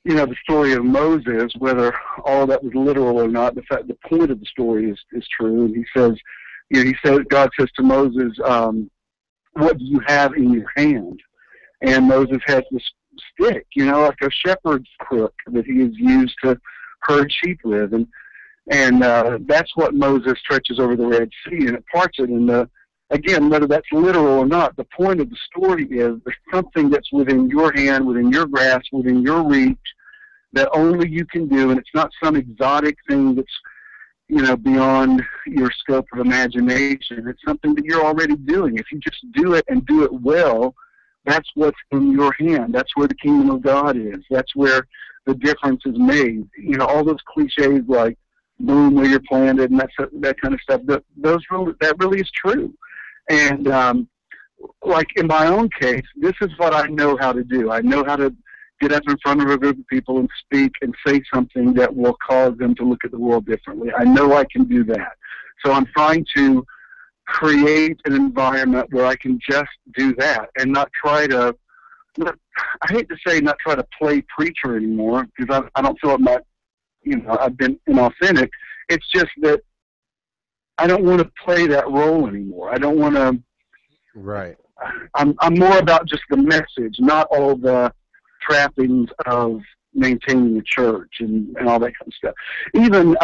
the story of Moses, whether all that was literal or not, the point of the story is true. And he says, God says to Moses, what do you have in your hand? And Moses has this stick, like a shepherd's crook that he has used to herd sheep with. And that's what Moses stretches over the Red Sea, and it parts it. And again, whether that's literal or not, the point of the story is there's something that's within your hand, within your grasp, within your reach that only you can do, and it's not some exotic thing that's beyond your scope of imagination. It's something that you're already doing. If you just do it and do it well, that's what's in your hand. That's where the kingdom of God is. That's where the difference is made. All those cliches like bloom where you're planted and that kind of stuff, that really is true. And like in my own case, this is what I know how to do. I know how to get up in front of a group of people and speak and say something that will cause them to look at the world differently. I know I can do that. So I'm trying to create an environment where I can just do that and not try to, I hate to say not try to play preacher anymore, because I don't feel like I've been inauthentic. It's just that I don't want to play that role anymore. I don't want to. Right. I'm more about just the message, not all the trappings of maintaining the church and all that kind of stuff. Even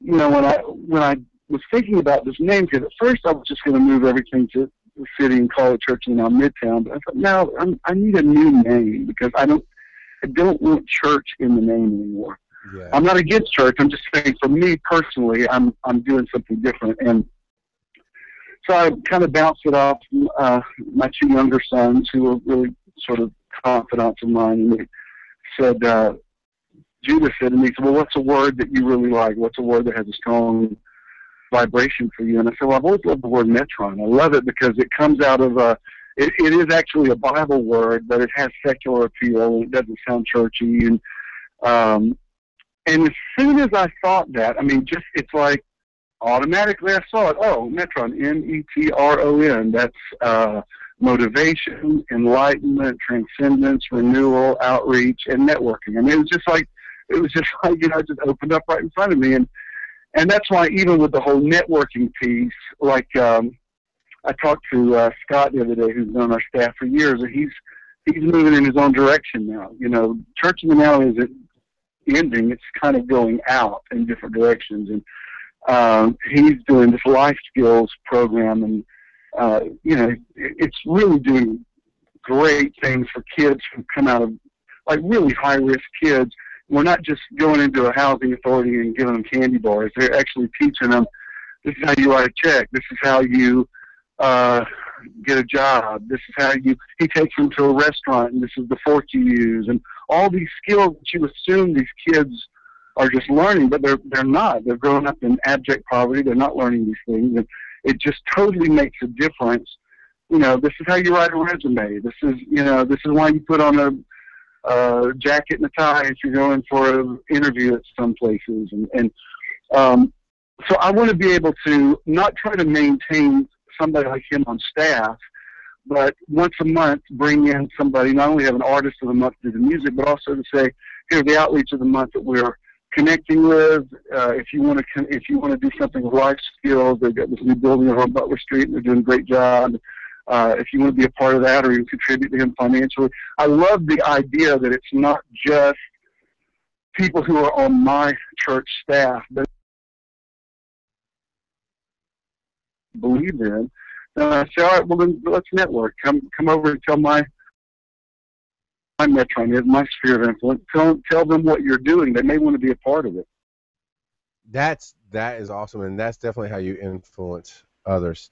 when I was thinking about this name, because at first I was just going to move everything to the city and call it Church in Midtown, but I thought, no, I need a new name, because I don't want church in the name anymore. Yeah. I'm not against church. I'm just saying, for me personally, I'm doing something different. And so I kind of bounced it off my two younger sons, who were really sort of confidants of mine. And they said, Judah said to me, well, what's a word that you really like? What's a word that has a strong vibration for you? And I said, well, I've always loved the word metron. I love it because it comes out of it is actually a Bible word, but it has secular appeal. It doesn't sound churchy. And as soon as I thought that, it's like automatically I saw it. Oh, metron, Metron. That's motivation, enlightenment, transcendence, renewal, outreach, and networking. It was just like it just opened up right in front of me. And that's why, even with the whole networking piece, like I talked to Scott the other day, who's been on our staff for years, and he's moving in his own direction now. Church in the Now isn't ending; it's kind of going out in different directions. And he's doing this life skills program, and it's really doing great things for kids who come out of like really high risk kids. We're not just going into a housing authority and giving them candy bars. They're actually teaching them, this is how you write a check. This is how you get a job. This is how he takes them to a restaurant, and this is the fork you use. And all these skills that you assume these kids are just learning, but they're not. They're growing up in abject poverty. They're not learning these things. And it just totally makes a difference. This is how you write a resume. This is why you put on a jacket and a tie if you're going for an interview at some places. So I want to be able to not try to maintain somebody like him on staff, but once a month bring in somebody, not only have an artist of the month do the music, but also to say, here's the outreach of the month that we're connecting with. If you want to do something with life skills, they've got this new building over on Butler Street, and they're doing a great job. If you want to be a part of that, or you contribute to him financially. I love the idea that it's not just people who are on my church staff, but believe in. And I say, all right, well then let's network. Come over and tell my metron is my sphere of influence. Tell them what you're doing. They may want to be a part of it. That is awesome, and that's definitely how you influence others.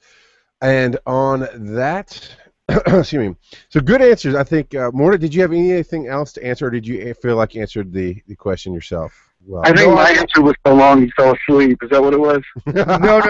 And on that, excuse me. So good answers. I think, Morta, did you have anything else to answer, or did you feel like you answered the question yourself? Well, I think my answer was so long he fell asleep. Is that what it was? No.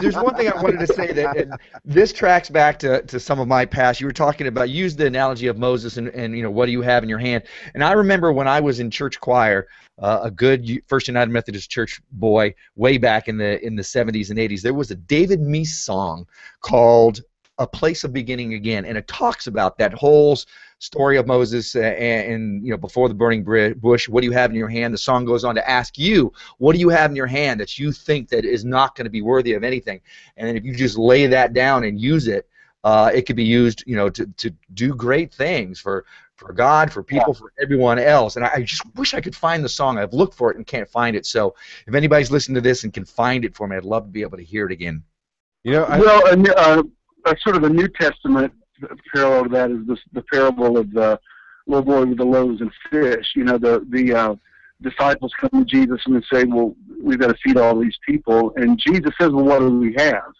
There's one thing I wanted to say that and this tracks back to some of my past. You were talking about, use the analogy of Moses and what do you have in your hand. And I remember when I was in church choir, a good First United Methodist Church boy way back in the 70s and 80s, there was a David Meese song called a place of beginning again, and it talks about that whole story of Moses and before the burning bush. What do you have in your hand? The song goes on to ask you, what do you have in your hand that you think that is not going to be worthy of anything? And then if you just lay that down and use it, it could be used, to do great things for God, for people, for everyone else. And I just wish I could find the song. I've looked for it and can't find it. So if anybody's listening to this and can find it for me, I'd love to be able to hear it again. Sort of a New Testament parallel to that is the parable of the little boy with the loaves and fish. The disciples come to Jesus and they say, well, we've got to feed all these people. And Jesus says, well, what do we have?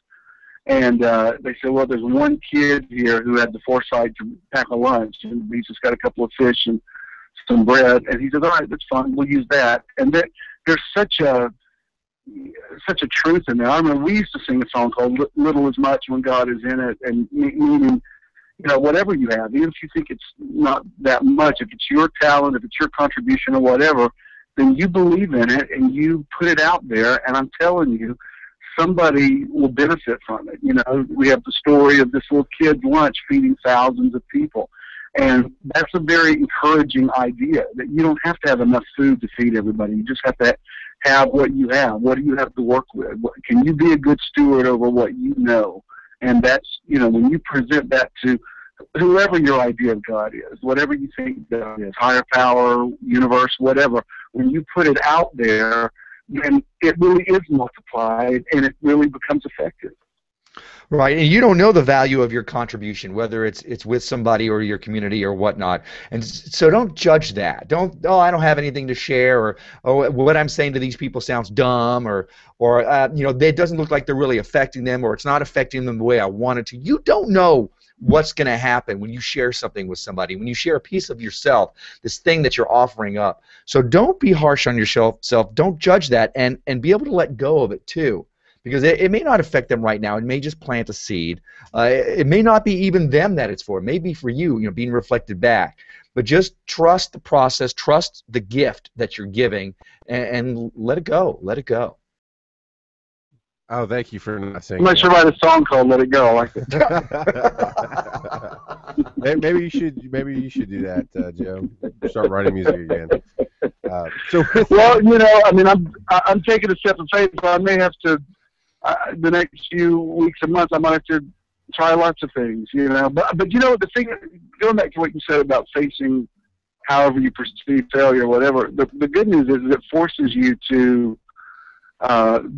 And they say, well, there's one kid here who had the foresight to pack a lunch, and he's just got a couple of fish and some bread. And he says, all right, that's fine, we'll use that. And there's such a truth in there. I remember we used to sing a song called "Little is Much When God is in It," and meaning, whatever you have, even if you think it's not that much, if it's your talent, if it's your contribution or whatever, then you believe in it and you put it out there. And I'm telling you, somebody will benefit from it. We have the story of this little kid's lunch feeding thousands of people. And that's a very encouraging idea, that you don't have to have enough food to feed everybody. You just have to have what you have. What do you have to work with? Can you be a good steward over what you know? And that's, when you present that to whoever your idea of God is, whatever you think God is, higher power, universe, whatever, when you put it out there, then it really is multiplied and it really becomes effective. Right, and you don't know the value of your contribution, whether it's with somebody or your community or whatnot, and so don't judge that. I don't have anything to share, or what I'm saying to these people sounds dumb, or it doesn't look like they're really affecting them, or it's not affecting them the way I want it to. You don't know what's going to happen when you share something with somebody, when you share a piece of yourself, this thing that you're offering up. So don't be harsh on yourself. Don't judge that, and be able to let go of it too. Because it may not affect them right now. It may just plant a seed. It may not be even them that it's for. It may be for you, being reflected back. But just trust the process, trust the gift that you're giving, and let it go. Let it go. Oh, thank you for not saying. I'm not sure write a song called "Let It Go." I like it. Maybe you should do that, Joe. Start writing music again. I'm taking a step of faith, so I may have to. The next few weeks and months, I might have to try lots of things, But the thing, going back to what you said about facing however you perceive failure or whatever, the good news is it forces you to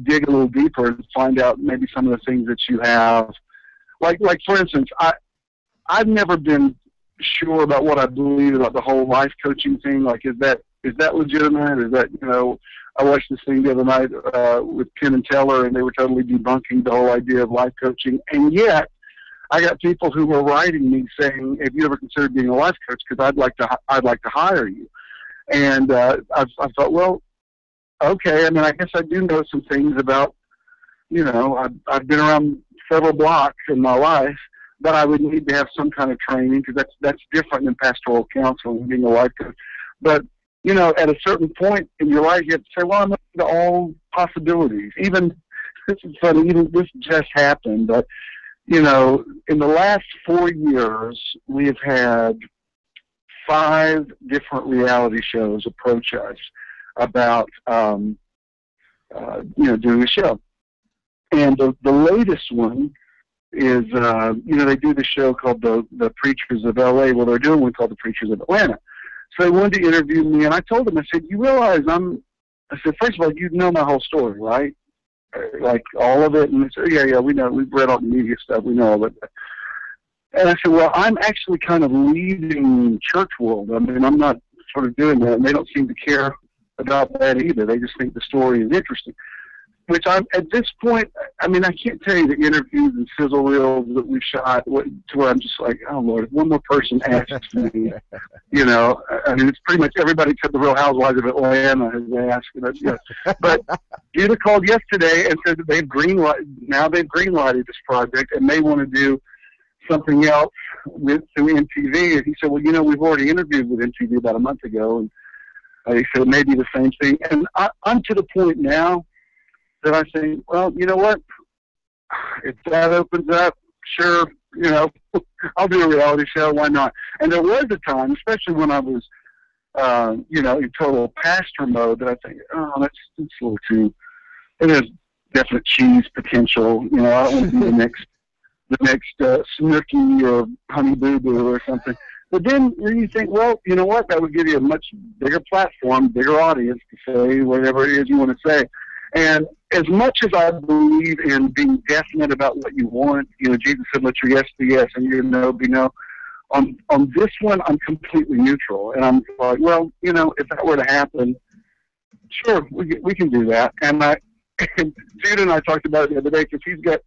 dig a little deeper and find out maybe some of the things that you have. Like for instance, I've never been sure about what I believe about the whole life coaching thing. Like, is that legitimate? Is that, I watched this thing the other night with Penn and Teller, and they were totally debunking the whole idea of life coaching. And yet, I got people who were writing me saying, "Have you ever considered being a life coach? Because I'd like to hire you." And I thought, well, okay. I mean, I guess I do know some things about, I've been around several blocks in my life, but I would need to have some kind of training, because that's different than pastoral counseling, being a life coach. But at a certain point in your life, you have to say, well, I'm open to all possibilities. Even, this is funny, this just happened, but, in the last 4 years, we have had 5 different reality shows approach us about, doing a show. And the latest one is, they do the show called the Preachers of L.A. Well, they're doing one called the Preachers of Atlanta. So they wanted to interview me, and I told them, I said, you realize I said, first of all, you know my whole story, right? Like, all of it? And they said, yeah, we know. We've read all the media stuff. We know all of it. And I said, well, I'm actually kind of leaving church world. I mean, I'm not sort of doing that, and they don't seem to care about that either. They just think the story is interesting. Which at this point, I mean, I can't tell you the interviews and sizzle reels that we've shot to where I'm just like, oh Lord, if one more person asks me, I mean, it's pretty much everybody except the Real Housewives of Atlanta has asked. But Judah called yesterday and said that they've greenlighted this project and they want to do something else through MTV. And he said, well, we've already interviewed with MTV about a month ago, and he said it may be the same thing. And I'm to the point now that I think, well, you know what? If that opens up, sure, you know, I'll do a reality show. Why not? And there was a time, especially when I was, you know, in total pastor mode, that I think, oh, that's a little too. It has definite cheese potential. You know, I don't want to be the next Snooki or Honey Boo Boo or something. But then you think, well, you know what? That would give you a much bigger platform, bigger audience to say whatever it is you want to say. And as much as I believe in being definite about what you want, you know, Jesus said, let your yes be yes and your no be no. On this one, I'm completely neutral. And I'm like, well, you know, if that were to happen, sure, we can do that. And Jude and I talked about it the other day because he's got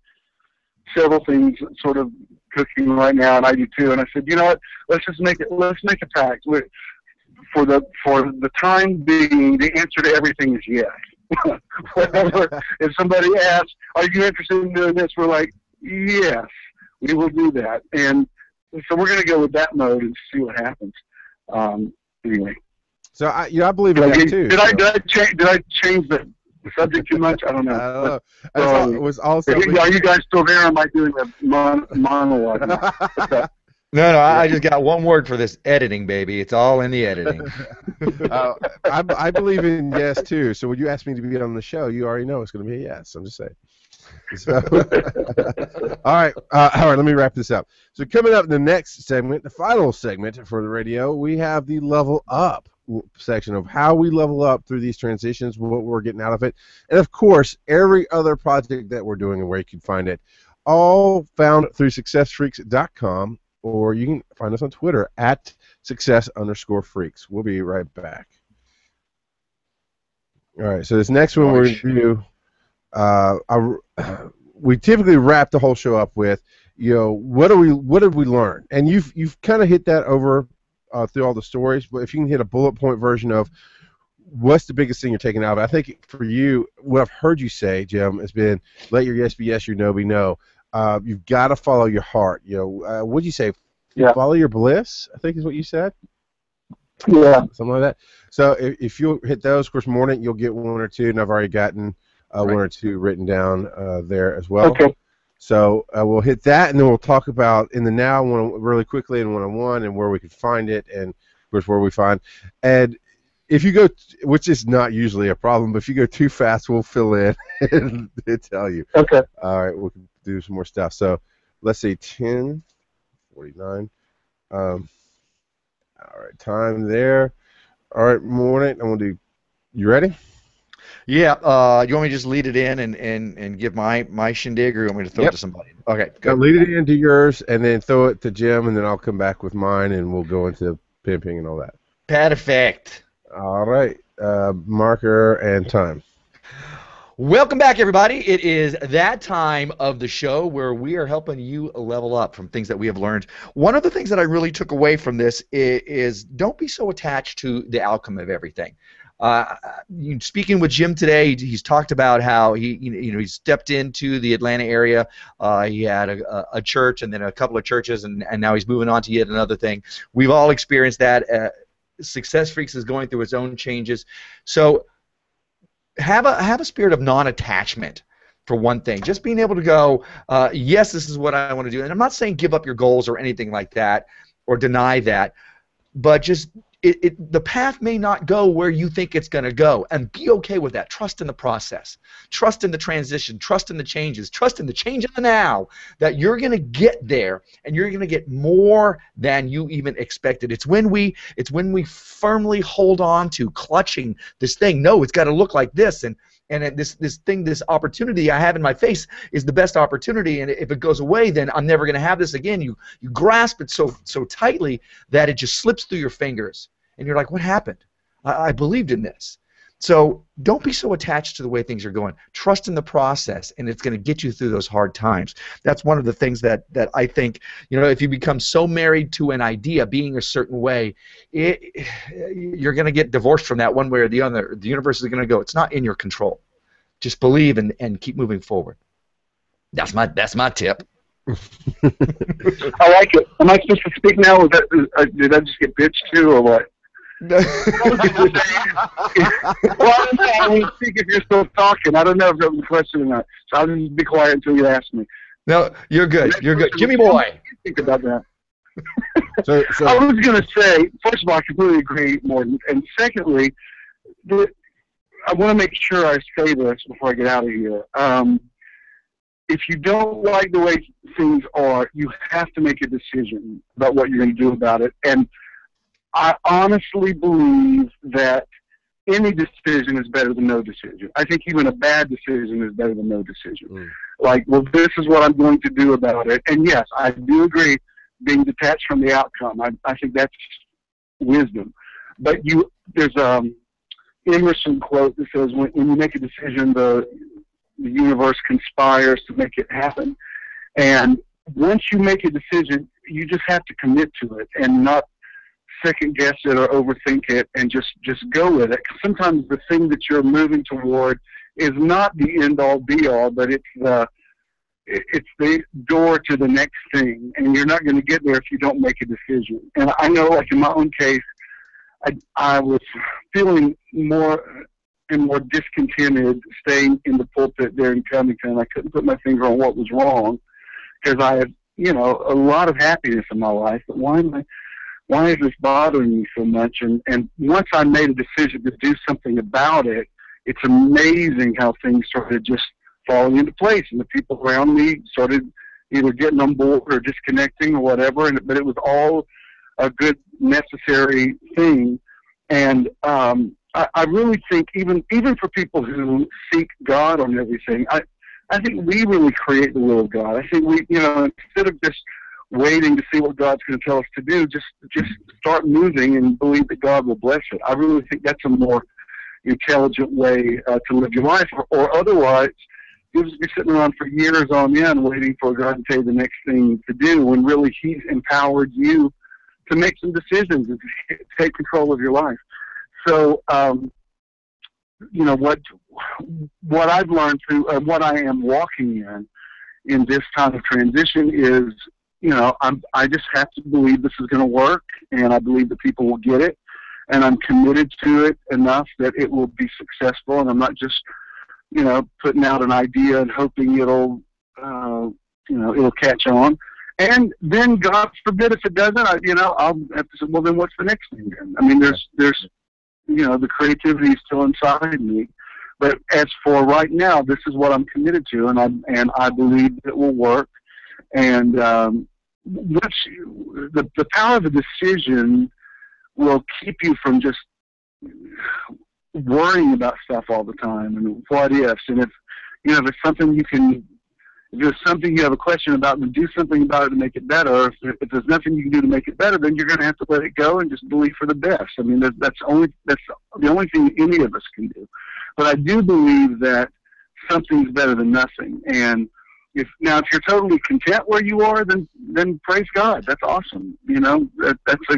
several things sort of cooking right now, and I do too. And I said, you know what? Let's make a pact. For the time being, the answer to everything is yes. Whatever. If somebody asks, "Are you interested in doing this?" We're like, "Yes, we will do that." And so we're going to go with that mode and see what happens. Anyway. So I believe in that too. Did I change the subject too much? I don't know. It was also. Are you guys still there? Or am I doing a monologue? No, I just got one word for this: editing, baby. It's all in the editing. I believe in yes too. So when you ask me to be on the show, you already know it's going to be a yes. I'm just saying. So, all right. Let me wrap this up. So coming up in the next segment, the final segment for the radio, we have the level up section of how we level up through these transitions, what we're getting out of it, and of course every other project that we're doing and where you can find it, all found through successfreaks.com, or you can find us on Twitter at @success_freaks. We'll be right back. All right, so this next one we're going to do, we typically wrap the whole show up with, you know, what did we learn? And you've kind of hit that over through all the stories, but if you can hit a bullet point version of what's the biggest thing you're taking out of it. I think for you, what I've heard you say, Jim, has been let your yes be yes, your no be no. You've got to follow your heart. You know, what'd you say? Yeah. Follow your bliss, I think is what you said. Yeah. Something like that. So if you hit those, of course, morning, you'll get one or two, and I've already gotten one or two written down there as well. Okay. So we'll hit that, and then we'll talk about in the now really quickly in one-on-one and where we can find it, and of course where we find. And if you go, which is not usually a problem, but if you go too fast, we'll fill in and tell you. Okay. All right, we can do some more stuff. So let's say 10:49. All right, time there. All right, morning. I'm gonna do. You ready? Yeah, you want me to just lead it in and give my shindig, or you want me to throw it to somebody? Okay, good. Lead it into yours, and then throw it to Jim, and then I'll come back with mine, and we'll go into pimping and all that. Perfect. All right, marker and time. Welcome back, everybody. It is that time of the show where we are helping you level up from things that we have learned. One of the things that I really took away from this is don't be so attached to the outcome of everything. Speaking with Jim today, he's talked about how he stepped into the Atlanta area. He had a church and then a couple of churches, and now he's moving on to yet another thing. We've all experienced that. Success Freaks is going through its own changes. So have a spirit of non-attachment, for one thing. Just being able to go, yes, this is what I want to do. And I'm not saying give up your goals or anything like that or deny that, but just the path may not go where you think it's going to go, and be okay with that. Trust in the process. Trust in the transition. Trust in the changes. Trust in the change in the now, that you're going to get there, and you're going to get more than you even expected. It's when we firmly hold on to clutching this thing. No, it's got to look like this, and this opportunity I have in my face is the best opportunity, and if it goes away, then I'm never going to have this again. You grasp it so tightly that it just slips through your fingers, and you're like, what happened? I believed in this. So don't be so attached to the way things are going. Trust in the process, and it's going to get you through those hard times. That's one of the things that I think, if you become so married to an idea being a certain way, you're going to get divorced from that one way or the other. The universe is going to go, it's not in your control. Just believe and keep moving forward. That's my tip. I like it. Am I supposed to speak now? Did I just get bitched to, or what? Well, I will speak if you're still talking. I don't know if that was a question or not, so I'll just be quiet until you ask me. No, you're good. You're good. Jimmy boy. Think about that. So I was going to say, first of all, I completely agree, Morton. And secondly, I want to make sure I say this before I get out of here. If you don't like the way things are, you have to make a decision about what you're going to do about it. And I honestly believe that any decision is better than no decision. I think even a bad decision is better than no decision. Like, well, this is what I'm going to do about it. And yes, I do agree, being detached from the outcome. I think that's wisdom. But there's Emerson quote that says, when you make a decision, the universe conspires to make it happen. And once you make a decision, you just have to commit to it and not second guess it or overthink it, and just go with it. 'Cause sometimes the thing that you're moving toward is not the end all be all, but it's the door to the next thing, and you're not going to get there if you don't make a decision. And I know, like in my own case, I was feeling more and more discontented staying in the pulpit there in Covington. I couldn't put my finger on what was wrong, because I had, a lot of happiness in my life. But why is this bothering me so much? And once I made a decision to do something about it, it's amazing how things started just falling into place, and the people around me started either getting on board or disconnecting or whatever. But it was all a good, necessary thing. And I really think even for people who seek God on everything, I think we really create the will of God. I think we, instead of just waiting to see what God's going to tell us to do, just start moving and believe that God will bless it. I really think that's a more intelligent way to live your life, or otherwise you'll just be sitting around for years on end waiting for God to tell you the next thing to do, when really He's empowered you to make some decisions and to take control of your life. So, what I've learned through what I am walking in this time of transition is, I just have to believe this is going to work, and I believe that people will get it, and I'm committed to it enough that it will be successful, and I'm not just, putting out an idea and hoping it'll catch on. And then, God forbid, if it doesn't, I'll have to say, well, then what's the next thing then? I mean, there's the creativity is still inside me. But as for right now, this is what I'm committed to, and I believe it will work. And the power of a decision will keep you from just worrying about stuff all the time and what ifs. And if it's something if there's something you have a question about, then do something about it to make it better. If there's nothing you can do to make it better, then you're going to have to let it go and just believe for the best. I mean, that's the only thing any of us can do. But I do believe that something's better than nothing. And if you're totally content where you are, then praise God. That's awesome. That's a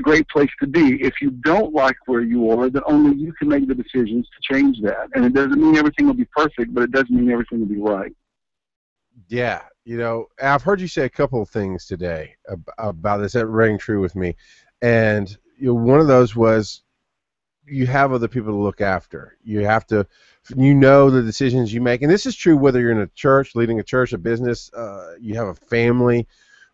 great place to be. If you don't like where you are, then only you can make the decisions to change that. And it doesn't mean everything will be perfect, but it does mean everything will be right. Yeah, I've heard you say a couple of things today about this that rang true with me. And one of those was, you have other people to look after. You have to, the decisions you make. And this is true whether you're in a church, leading a church, a business, you have a family.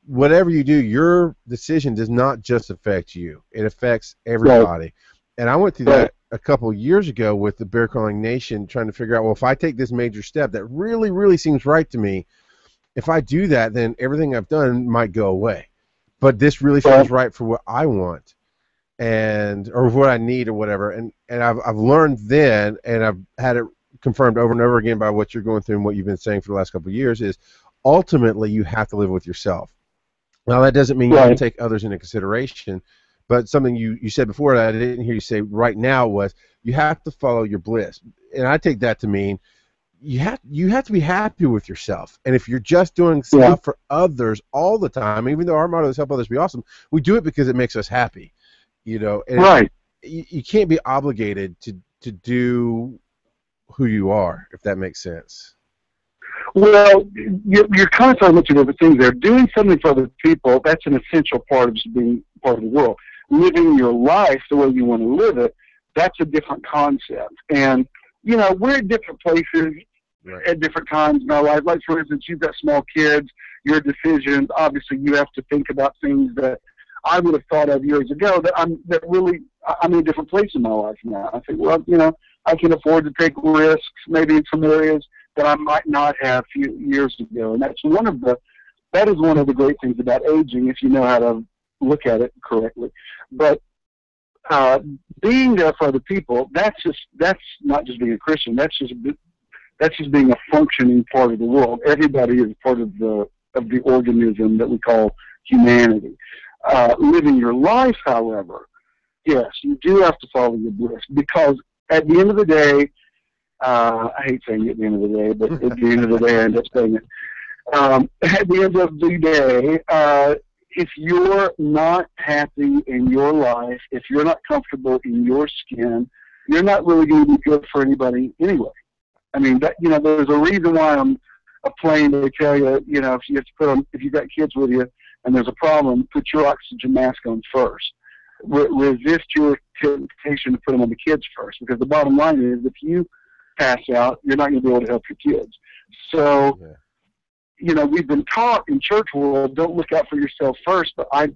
Whatever you do, your decision does not just affect you. It affects everybody. Right. And I went through that a couple of years ago with the Bear Calling Nation, trying to figure out, well, if I take this major step that really, really seems right to me, if I do that, then everything I've done might go away. But this really feels right for what I want, or what I need, or whatever. And I've learned then, and I've had it confirmed over and over again by what you're going through and what you've been saying for the last couple of years, is ultimately you have to live with yourself. Now, that doesn't mean you have to take others into consideration, but something you said before that I didn't hear you say right now was, you have to follow your bliss. And I take that to mean you have to be happy with yourself. And if you're just doing stuff for others all the time, even though our motto is help others be awesome, we do it because it makes us happy. And you can't be obligated to do who you are, if that makes sense. Well, you're kind of talking about two different things there. Doing something for other people, that's an essential part of just being part of the world. Living your life the way you want to live it, that's a different concept. And, we're at different places. at different times in our life. Like, for instance, you've got small kids, your decisions, obviously you have to think about things that I would have thought of years ago I'm in a different place in my life now. I think, well, I can afford to take risks maybe in some areas that I might not have a few years ago. And that is one of the great things about aging, if you know how to look at it correctly. But being there for other people, that's not just being a Christian. That's just being a functioning part of the world. Everybody is part of the organism that we call humanity. Living your life, however, yes, you do have to follow your bliss, because at the end of the day, I hate saying at the end of the day, but at the end of the day, I end up saying it. At the end of the day, if you're not happy in your life, if you're not comfortable in your skin, you're not really going to be good for anybody anyway. I mean, there's a reason why on a plane they tell you, if you have to if you've got kids with you and there's a problem, put your oxygen mask on first. Resist your temptation to put them on the kids first, because the bottom line is, if you pass out, you're not going to be able to help your kids. So, we've been taught in church world, don't look out for yourself first, but I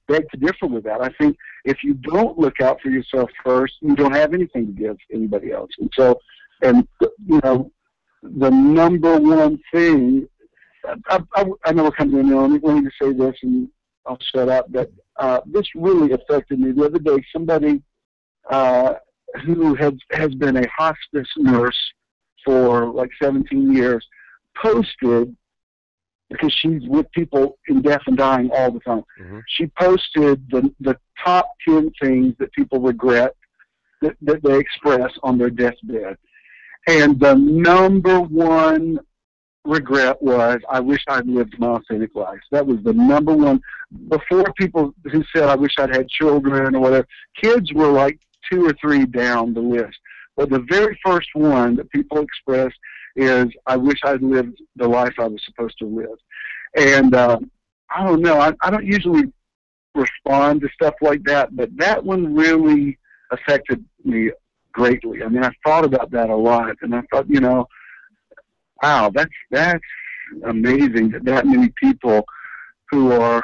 beg to differ with that. I think if you don't look out for yourself first, you don't have anything to give anybody else. And so, the number one thing, I know we're coming to an end. Let me just say this, and I'll shut up, but this really affected me. The other day, somebody who has been a hospice nurse for like 17 years posted, because she's with people in death and dying all the time. Mm-hmm. She posted the top 10 things that people regret that they express on their deathbed. And the number one regret was, I wish I'd lived my authentic life. That was the number one. Before, people who said, I wish I'd had children or whatever, kids were like 2 or 3 down the list. But the very first one that people expressed is, I wish I'd lived the life I was supposed to live. And I don't know, I don't usually respond to stuff like that, but that one really affected me greatly. I mean, I thought about that a lot, and I thought, wow, that's amazing that many people who are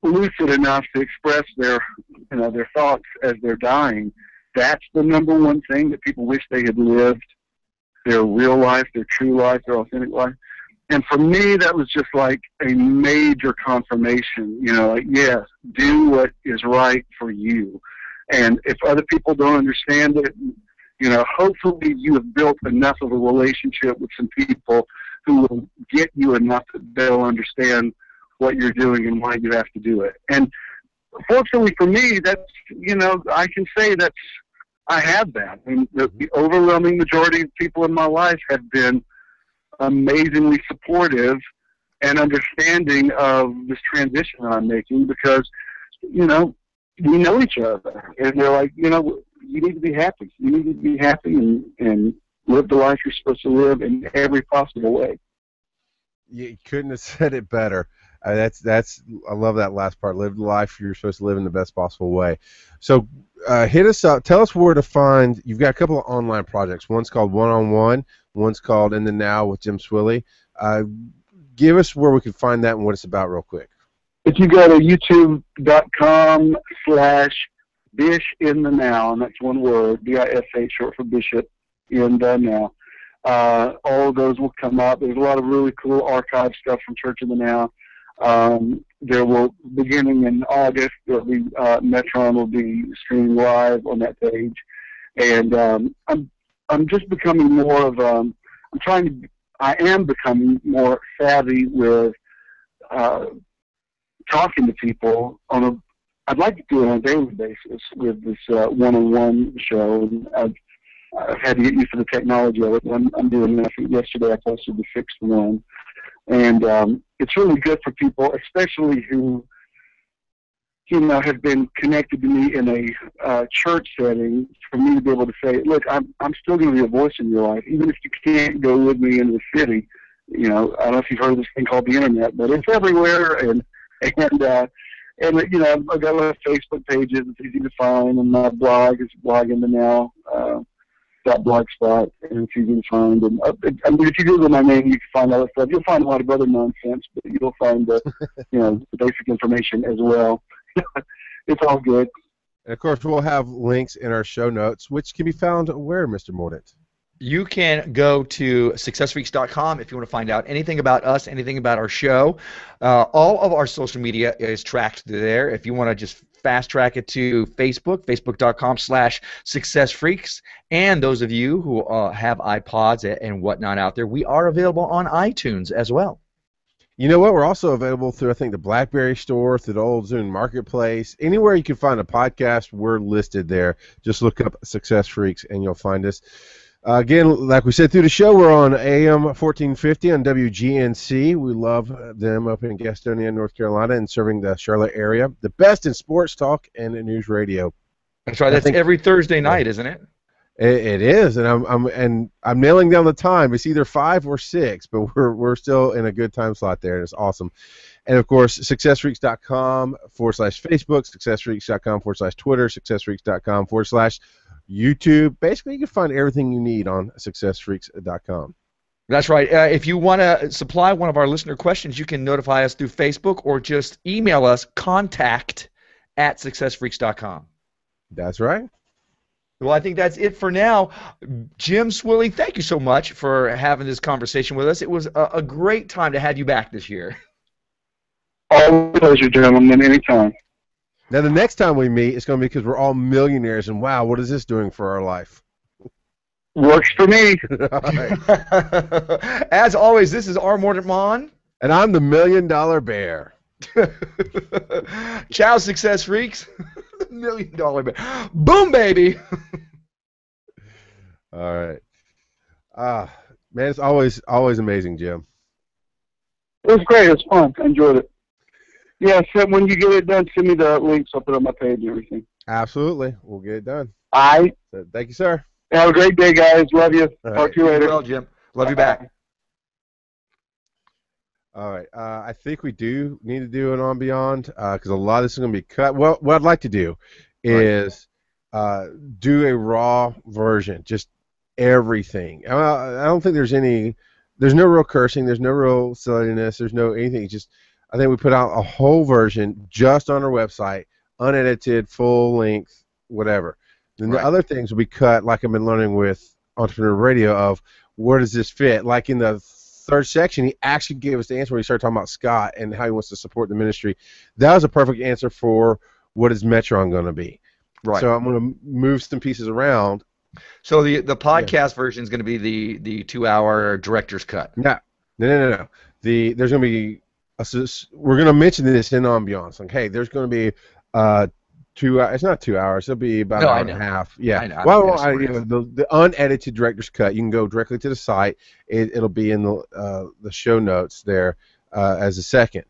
lucid enough to express their thoughts as they're dying, that's the number one thing that people wish they had lived, their real life, their true life, their authentic life. And for me, that was just like a major confirmation, yes, do what is right for you. And if other people don't understand it, hopefully you have built enough of a relationship with some people who will get you enough that they'll understand what you're doing and why you have to do it. And fortunately for me, that's, I can say that I have that. I mean, the overwhelming majority of people in my life have been amazingly supportive and understanding of this transition that I'm making, because, we know each other, and they're like, you need to be happy. You need to be happy and live the life you're supposed to live in every possible way. You couldn't have said it better. That's I love that last part. Live the life you're supposed to live in the best possible way. So hit us up. Tell us where to find. You've got a couple of online projects. One's called One-on-One. One's called In the Now with Jim Swilley. Give us where we can find that and what it's about real quick. If you go to youtube.com/Bish in the Now, and that's one word, B-I-S-H, short for Bishop, in the Now. All of those will come up. There's a lot of really cool archive stuff from Church in the Now. There will, beginning in August, there'll be Metron will be streaming live on that page, and I'm just becoming more of I am becoming more savvy with talking to people I'd like to do it on a daily basis with this one-on-one show. I've had to get used to the technology of it. I'm doing it. I think yesterday I posted the 6th one. And it's really good for people, especially who, have been connected to me in a church setting, for me to be able to say, look, I'm still going to be a voice in your life, even if you can't go with me in the city. I don't know if you've heard of this thing called the internet, but it's everywhere. And I've got a lot of Facebook pages. It's easy to find, and my blog is Blog in the Now. .blogspot, and if you can find, and I mean, if you Google my name, you can find other stuff. You'll find a lot of other nonsense, but you'll find the, the basic information as well. It's all good. And of course, we'll have links in our show notes, which can be found where, Mr. Mordant? You can go to successfreaks.com if you want to find out anything about us, anything about our show. All of our social media is tracked there. If you want to just fast track it to Facebook, facebook.com/successfreaks. And those of you who have iPods and whatnot out there, we are available on iTunes as well. You know what? We're also available through, I think, the BlackBerry store, through the old Zune Marketplace. Anywhere you can find a podcast, we're listed there. Just look up Success Freaks and you'll find us. Again, like we said through the show, we're on AM 1450 on WGNC. We love them up in Gastonia, North Carolina, and serving the Charlotte area. The best in sports talk and in news radio. That's right. That's every Thursday night, isn't it? It is, and I'm nailing down the time. It's either 5 or 6, but we're still in a good time slot there, and it's awesome. And of course, successfreaks.com/Facebook, successfreaks.com/Twitter, successfreaks.com/YouTube. Basically, you can find everything you need on successfreaks.com. That's right. If you want to supply one of our listener questions, you can notify us through Facebook or just email us, contact@successfreaks.com. That's right. Well, I think that's it for now. Jim Swilley, thank you so much for having this conversation with us. It was a great time to have you back this year. All pleasure, gentlemen, anytime. Now, the next time we meet, it's going to be because we're all millionaires, and wow, what is this doing for our life? Works for me. All right. As always, this is R. Mordant Mon. And I'm the $1 Million Bear. Ciao, Success Freaks. The $1 Million Bear. Boom, baby. All right. Man, it's always amazing, Jim. It was great. It was fun. I enjoyed it. Yeah, so when you get it done, send me the links. I'll put it on my page and everything. Absolutely. We'll get it done. All right. So, thank you, sir. Have a great day, guys. Love you. Talk to you later. Well, Jim. Love you back. All right. I think we do need to do an On Beyond because a lot of this is going to be cut. Well, what I'd like to do is do a raw version, just everything. I don't think there's no real cursing, there's no real silliness, there's no anything. Just I think we put out a whole version just on our website, unedited, full length, whatever. Then the other things will be cut, like I've been learning with Entrepreneur Radio, of where does this fit? Like in the third section, he actually gave us the answer when he started talking about Scott and how he wants to support the ministry. That was a perfect answer for what is Metron going to be. Right. So I'm going to move some pieces around. So the podcast version is going to be the 2-hour director's cut. No. There's going to be we're going to mention this in ambiance. Like, hey, there's going to be 2 hours. It's not 2 hours. It'll be about an hour and a half. Yeah. I know. Well, the unedited director's cut. You can go directly to the site. It'll be in the show notes there as a second,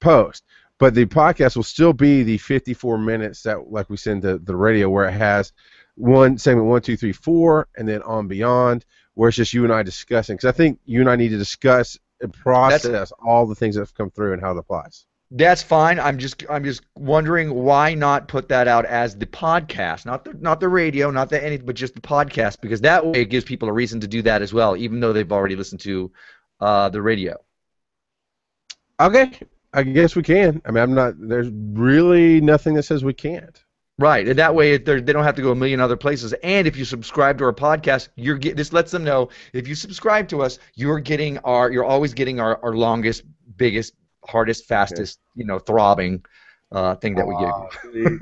post. But the podcast will still be the 54 minutes that, like we send to the radio, where it has one segment 1, 2, 3, 4, and then On Beyond, where it's just you and I discussing. Because I think you and I need to discuss and process all the things that have come through and how it applies. That's fine. I'm just wondering why not put that out as the podcast, not the radio, not the anything, but just the podcast, because that way it gives people a reason to do that as well, even though they've already listened to the radio. Okay, I guess we can. I mean, there's really nothing that says we can't. Right, and that way they don't have to go a million other places. And if you subscribe to our podcast, this lets them know if you subscribe to us, you're always getting our longest, biggest, hardest, fastest, throbbing thing that we give you.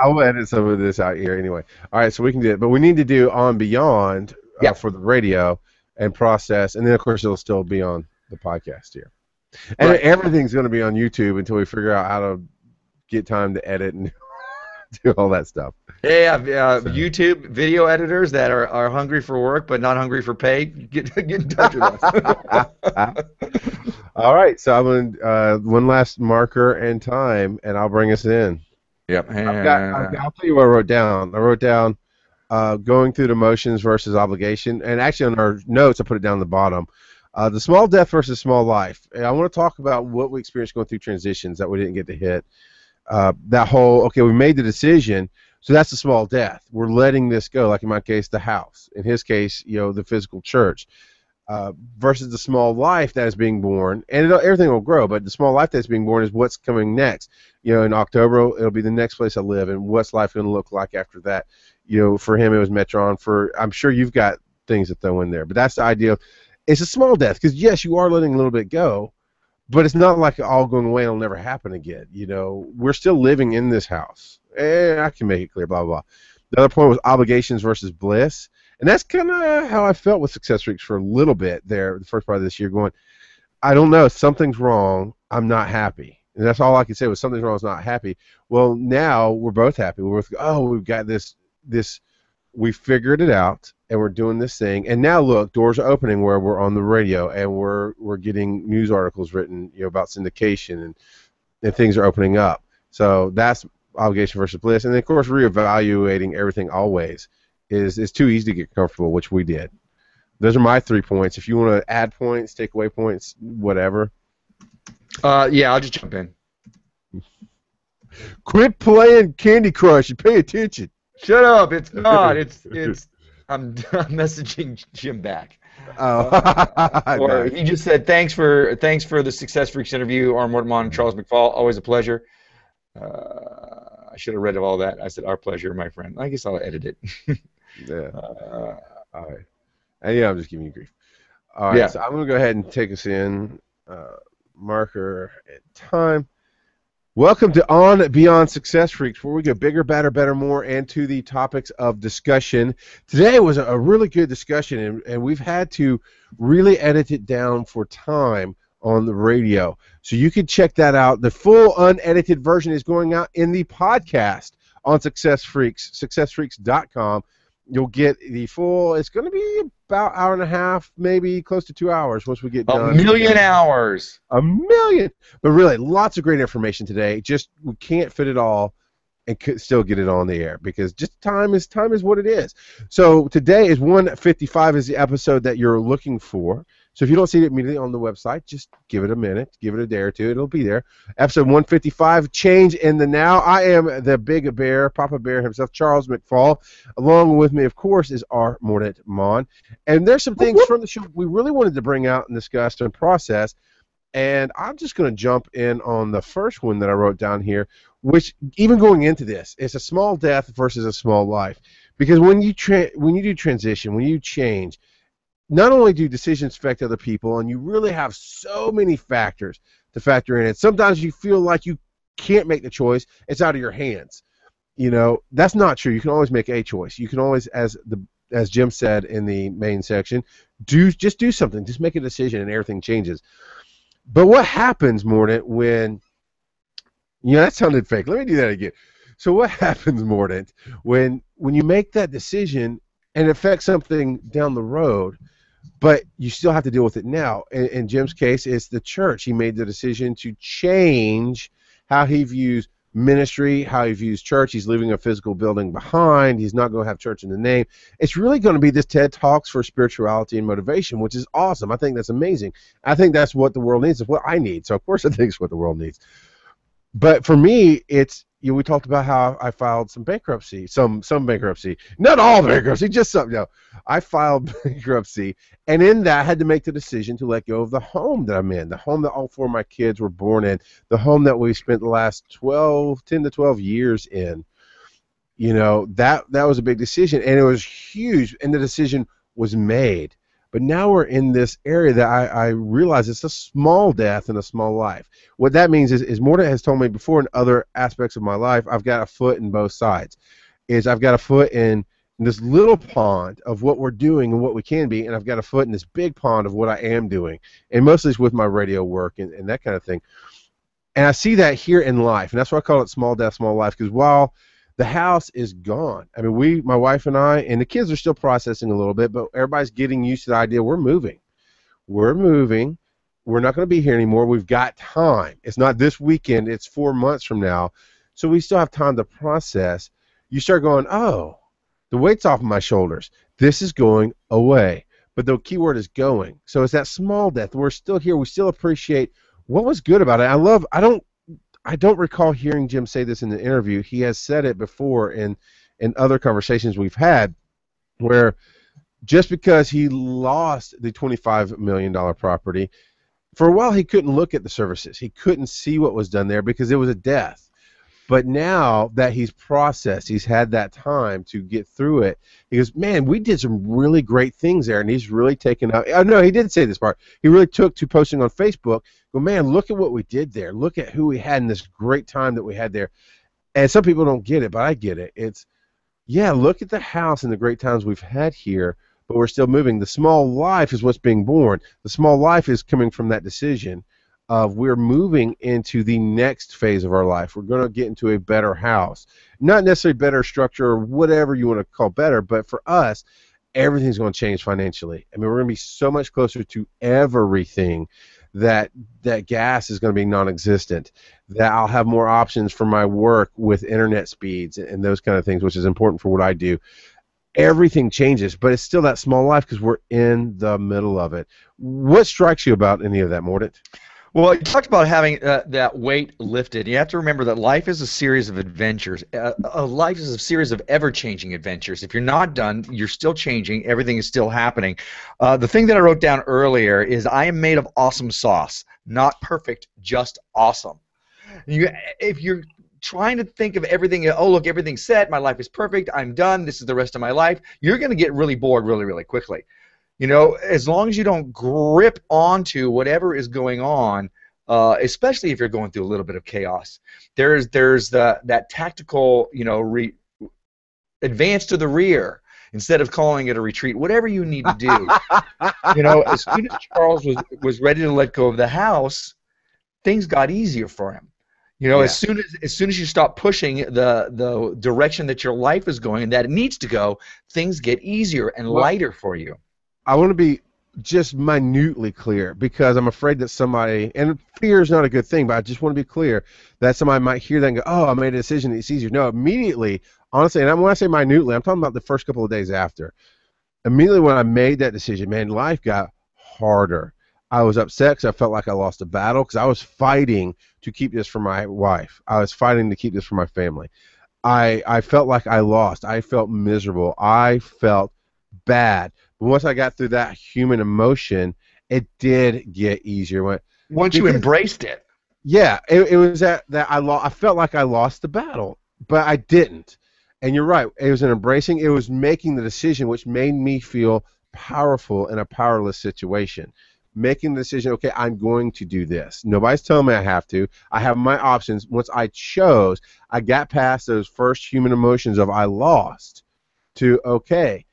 I will edit some of this out here anyway. All right, so we can do it, but we need to do On Beyond for the radio and process, and then of course it'll still be on the podcast here. And everything's going to be on YouTube until we figure out how to get time to edit and do all that stuff. Yeah, YouTube video editors that are hungry for work but not hungry for pay, get in touch with us. All right, so I'm going to one last marker and time, and I'll bring us in. Yep. I'll tell you what I wrote down. I wrote down going through the motions versus obligation, and actually on our notes I put it down the bottom. The small death versus small life. And I want to talk about what we experienced going through transitions that we didn't get to hit. We made the decision, So that's a small death. We're letting this go, like in my case, the house. In his case, the physical church. Versus the small life that is being born, and everything will grow, but the small life that's being born is what's coming next. In October, it'll be the next place I live, and what's life going to look like after that. For him, it was Metron. I'm sure you've got things to throw in there, but that's the idea. It's a small death, because yes, you are letting a little bit go, but it's not like all going away and it'll never happen again. We're still living in this house. I can make it clear, blah, blah, blah. The other point was obligations versus bliss. And that's kind of how I felt with Success Freaks for a little bit there, the first part of this year, going, I don't know, something's wrong, I'm not happy. And that's all I could say was something's wrong, I was not happy. Well, now we're both happy. We're both, we've got this, we figured it out, and we're doing this thing. And now, look, doors are opening where we're on the radio, and we're getting news articles written about syndication, and things are opening up. So that's obligation versus bliss. And then, of course, reevaluating everything always. Is too easy to get comfortable, which we did. Those are my 3 points. If you want to add points, take away points, whatever. Yeah, I'll just jump in. Quit playing Candy Crush and pay attention. Shut up! It's not. It's. I'm messaging Jim back. Or he just said thanks for the Success Freaks interview. Arm Mortimer and Charles McFall, always a pleasure. I should have read all that. I said, our pleasure, my friend. I guess I'll edit it. Yeah. All right. And yeah, I'm just giving you grief. All right. Yeah. So I'm going to go ahead and take us in. Marker at time. Welcome to On Beyond Success Freaks, where we go bigger, better, more, and to the topics of discussion. Today was a really good discussion, and we've had to really edit it down for time on the radio. So you can check that out. The full unedited version is going out in the podcast on Success Freaks, successfreaks.com. You'll get the full, it's going to be about an hour and a half, maybe close to 2 hours once we get done. 1 million hours. 1 million. But really, lots of great information today. Just we can't fit it all and still get it on the air because just time is what it is. So today is 155 is the episode that you're looking for. So if you don't see it immediately on the website, just give it a minute, give it a day or two. It'll be there. Episode 155, Change in the Now. I am the big bear, Papa Bear himself, Charles McFall. Along with me, of course, is our Mornet Mon. And there's some things from the show we really wanted to bring out and discuss and process. And I'm just going to jump in on the first one that I wrote down here, which even going into this, it's a small death versus a small life. Because when you do transition, when you change, not only do decisions affect other people, and you really have so many factors to factor in. And sometimes you feel like you can't make the choice; it's out of your hands. That's not true. You can always make a choice. You can always, as Jim said in the main section, just do something. Just make a decision, and everything changes. But what happens, Mordant, when that sounded fake. Let me do that again. So what happens, Mordant, when you make that decision and it affects something down the road? But you still have to deal with it now. In Jim's case, it's the church. He made the decision to change how he views ministry, how he views church. He's leaving a physical building behind. He's not going to have church in the name. It's really going to be this TED Talks for spirituality and motivation, which is awesome. I think that's amazing. I think that's what the world needs. It's what I need. So, of course, I think it's what the world needs. But for me, it's, we talked about how I filed some bankruptcy, some bankruptcy, not all bankruptcy, just some. I filed bankruptcy, and in that, I had to make the decision to let go of the home that I'm in, the home that all 4 of my kids were born in, the home that we spent the last 10 to 12 years in. That was a big decision, and it was huge, and the decision was made. But now we're in this area that I realize it's a small death and a small life. What that means is Morta has told me before in other aspects of my life, I've got a foot in both sides. I've got a foot in this little pond of what we're doing and what we can be, and I've got a foot in this big pond of what I am doing. And mostly it's with my radio work and that kind of thing. And I see that here in life, and that's why I call it small death, small life, because while the house is gone. I mean, my wife and I, and the kids are still processing a little bit, but everybody's getting used to the idea we're moving. We're moving. We're not going to be here anymore. We've got time. It's not this weekend. It's 4 months from now. So we still have time to process. You start going, oh, the weight's off of my shoulders. This is going away. But the key word is going. So it's that small death. We're still here. We still appreciate what was good about it. I don't recall hearing Jim say this in the interview. He has said it before in other conversations we've had, where just because he lost the $25 million property, for a while he couldn't look at the services. He couldn't see what was done there because it was a death. But now that he's processed, he's had that time to get through it. He goes, man, we did some really great things there, and he's really taken out. Oh, no, he didn't say this part. He really took to posting on Facebook. Go, man, look at what we did there. Look at who we had in this great time that we had there. And some people don't get it, but I get it. It's, yeah, look at the house and the great times we've had here, but we're still moving. The small life is what's being born. The small life is coming from that decision of we're moving into the next phase of our life. We're going to get into a better house. Not necessarily better structure or whatever you want to call better, but for us, everything's going to change financially. I mean, we're going to be so much closer to everything that gas is going to be non-existent, that I'll have more options for my work with internet speeds and those kind of things, which is important for what I do. Everything changes, but it's still that small life because we're in the middle of it. What strikes you about any of that, Mordant? Well, you talked about having that weight lifted. You have to remember that life is a series of adventures. Life is a series of ever-changing adventures. If you're not done, you're still changing. Everything is still happening. The thing that I wrote down earlier is I am made of awesome sauce. Not perfect, just awesome. If you're trying to think of everything, oh, look, everything's set, my life is perfect, I'm done, this is the rest of my life, you're going to get really bored really, really quickly. You know, as long as you don't grip onto whatever is going on, especially if you're going through a little bit of chaos, there's that tactical, you know, advance to the rear instead of calling it a retreat. Whatever you need to do. You know, as soon as Charles was ready to let go of the house, things got easier for him. You know, Yeah. as soon as you stop pushing the direction that your life is going and that it needs to go, things get easier and lighter for you. I want to be just minutely clear because I'm afraid that somebody, and fear is not a good thing, but I just want to be clear that somebody might hear that and go, oh, I made a decision, it's easier. No, immediately, honestly, and when I say minutely, I'm talking about the first couple of days after. Immediately when I made that decision, man, life got harder. I was upset because I felt like I lost a battle because I was fighting to keep this for my wife. I was fighting to keep this for my family. I felt like I lost. I felt miserable. I felt bad. But once I got through that human emotion, it did get easier. Once you embraced it. Yeah, it was that I felt like I lost the battle, but I didn't. And you're right. It was an embracing. It was making the decision, which made me feel powerful in a powerless situation. Making the decision, okay, I'm going to do this. Nobody's telling me I have to. I have my options. Once I chose, I got past those first human emotions of I lost to, okay,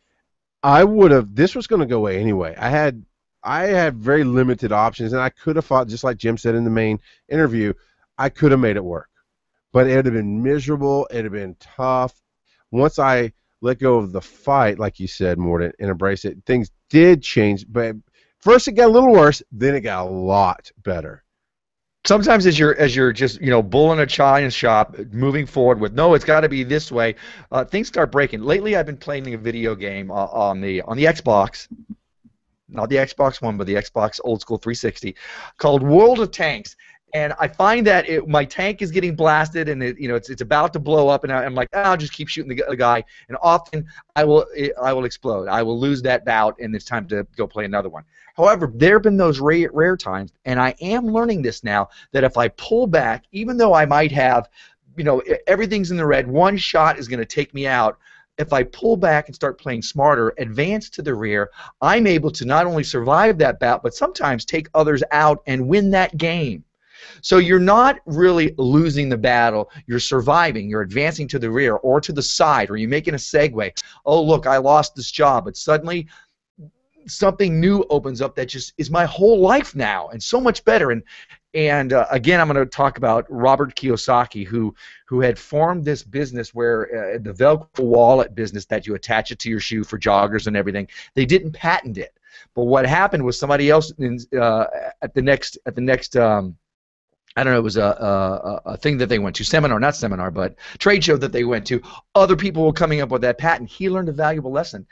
this was going to go away anyway. I had very limited options, and I could have fought, just like Jim said in the main interview, I could have made it work. But it would have been miserable. It would have been tough. Once I let go of the fight, like you said, Mordant, and embrace it, things did change. But first it got a little worse, then it got a lot better. Sometimes as you're just, you know, bulling a china shop, moving forward with, no, it's got to be this way, things start breaking. Lately I've been playing a video game on the Xbox, not the Xbox One, but the Xbox old school 360, called World of Tanks. And I find that my tank is getting blasted, and it's about to blow up, and I'm like, I'll just keep shooting the guy, and often I will explode. I will lose that bout, and it's time to go play another one. However, there have been those rare times, and I am learning this now, that if I pull back, even though I might have, you know, everything's in the red, one shot is going to take me out. If I pull back and start playing smarter, advance to the rear, I'm able to not only survive that bout, but sometimes take others out and win that game. So you're not really losing the battle, you're surviving, you're advancing to the rear or to the side, or you're making a segue. Oh, look, I lost this job, but suddenly something new opens up that just is my whole life now, and so much better. And again, I'm going to talk about Robert Kiyosaki, who had formed this business where the Velcro wallet business that you attach it to your shoe for joggers and everything, they didn't patent it. But what happened was somebody else at the next I don't know, it was a thing that they went to, not seminar, but trade show that they went to. Other people were coming up with that patent. He learned a valuable lesson.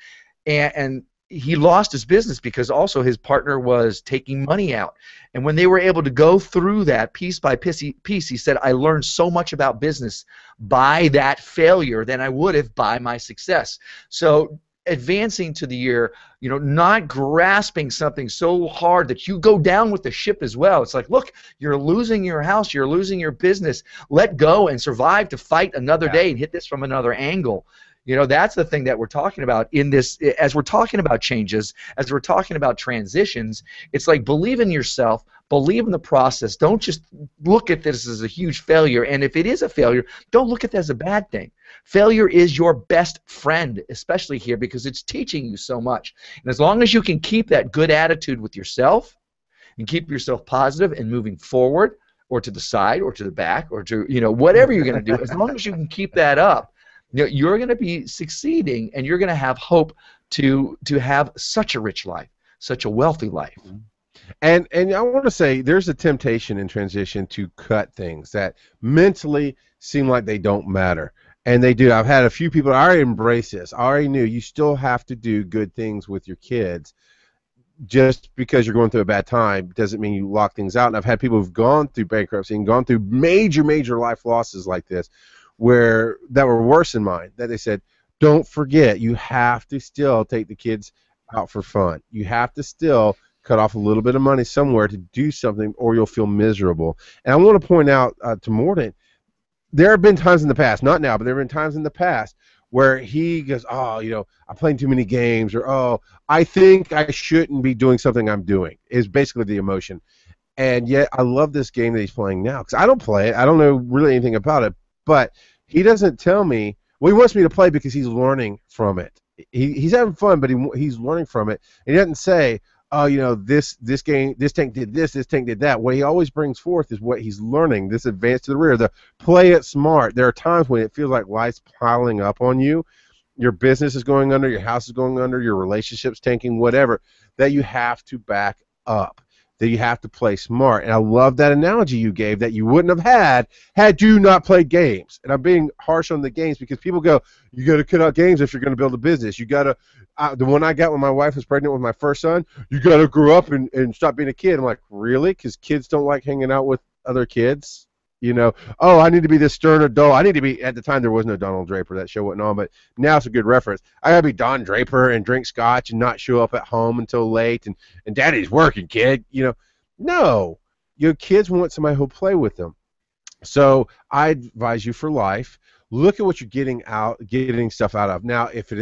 And he lost his business because also his partner was taking money out. And when they were able to go through that piece by piece, he said, I learned so much about business by that failure than I would have by my success. So advancing to the year, not grasping something so hard that you go down with the ship as well. It's like, look, you're losing your house, you're losing your business. Let go and survive to fight another day and hit this from another angle. That's the thing that we're talking about in this, as we're talking about changes, as we're talking about transitions. It's like, believe in yourself, believe in the process. Don't just look at this as a huge failure. And if it is a failure, don't look at it as a bad thing. Failure is your best friend, especially here, because it's teaching you so much. And as long as you can keep that good attitude with yourself and keep yourself positive and moving forward or to the side or to the back or to, whatever you're going to do, as long as you can keep that up, you're going to be succeeding, and you're going to have hope to have such a rich life, such a wealthy life. And I want to say there's a temptation in transition to cut things that mentally seem like they don't matter. And they do. I've had a few people, I already embrace this. I already knew you still have to do good things with your kids. Just because you're going through a bad time doesn't mean you lock things out. And I've had people who've gone through bankruptcy and gone through major, major life losses like this, that were worse than mine, that they said, don't forget, you have to still take the kids out for fun. You have to still cut off a little bit of money somewhere to do something, or you'll feel miserable. And I want to point out to Morton, there have been times in the past, not now, but there have been times in the past where he goes, I'm playing too many games, or, I think I shouldn't be doing something I'm doing, is basically the emotion. And yet I love this game that he's playing now, because I don't play it. I don't know really anything about it. But he doesn't tell me. Well, he wants me to play because he's learning from it. He's having fun, but he's learning from it. And he doesn't say, this game, this tank did this tank did that. What he always brings forth is what he's learning. This advance to the rear, the play it smart. There are times when it feels like life's piling up on you. Your business is going under, your house is going under, your relationship's tanking, whatever, that you have to back up, that you have to play smart. And I love that analogy you gave that you wouldn't have had you not played games. And I'm being harsh on the games because people go, you got to cut out games if you're going to build a business. You got to, the one I got when my wife was pregnant with my first son, you got to grow up and stop being a kid. I'm like, really? Because kids don't like hanging out with other kids? I need to be this stern adult. I need to be, at the time there was no Donald Draper, that show wasn't on, but now it's a good reference. I gotta be Don Draper and drink scotch and not show up at home until late, and daddy's working, kid. No. Your kids want somebody who'll play with them. So I advise you for life, look at what you're getting stuff out of. Now, if it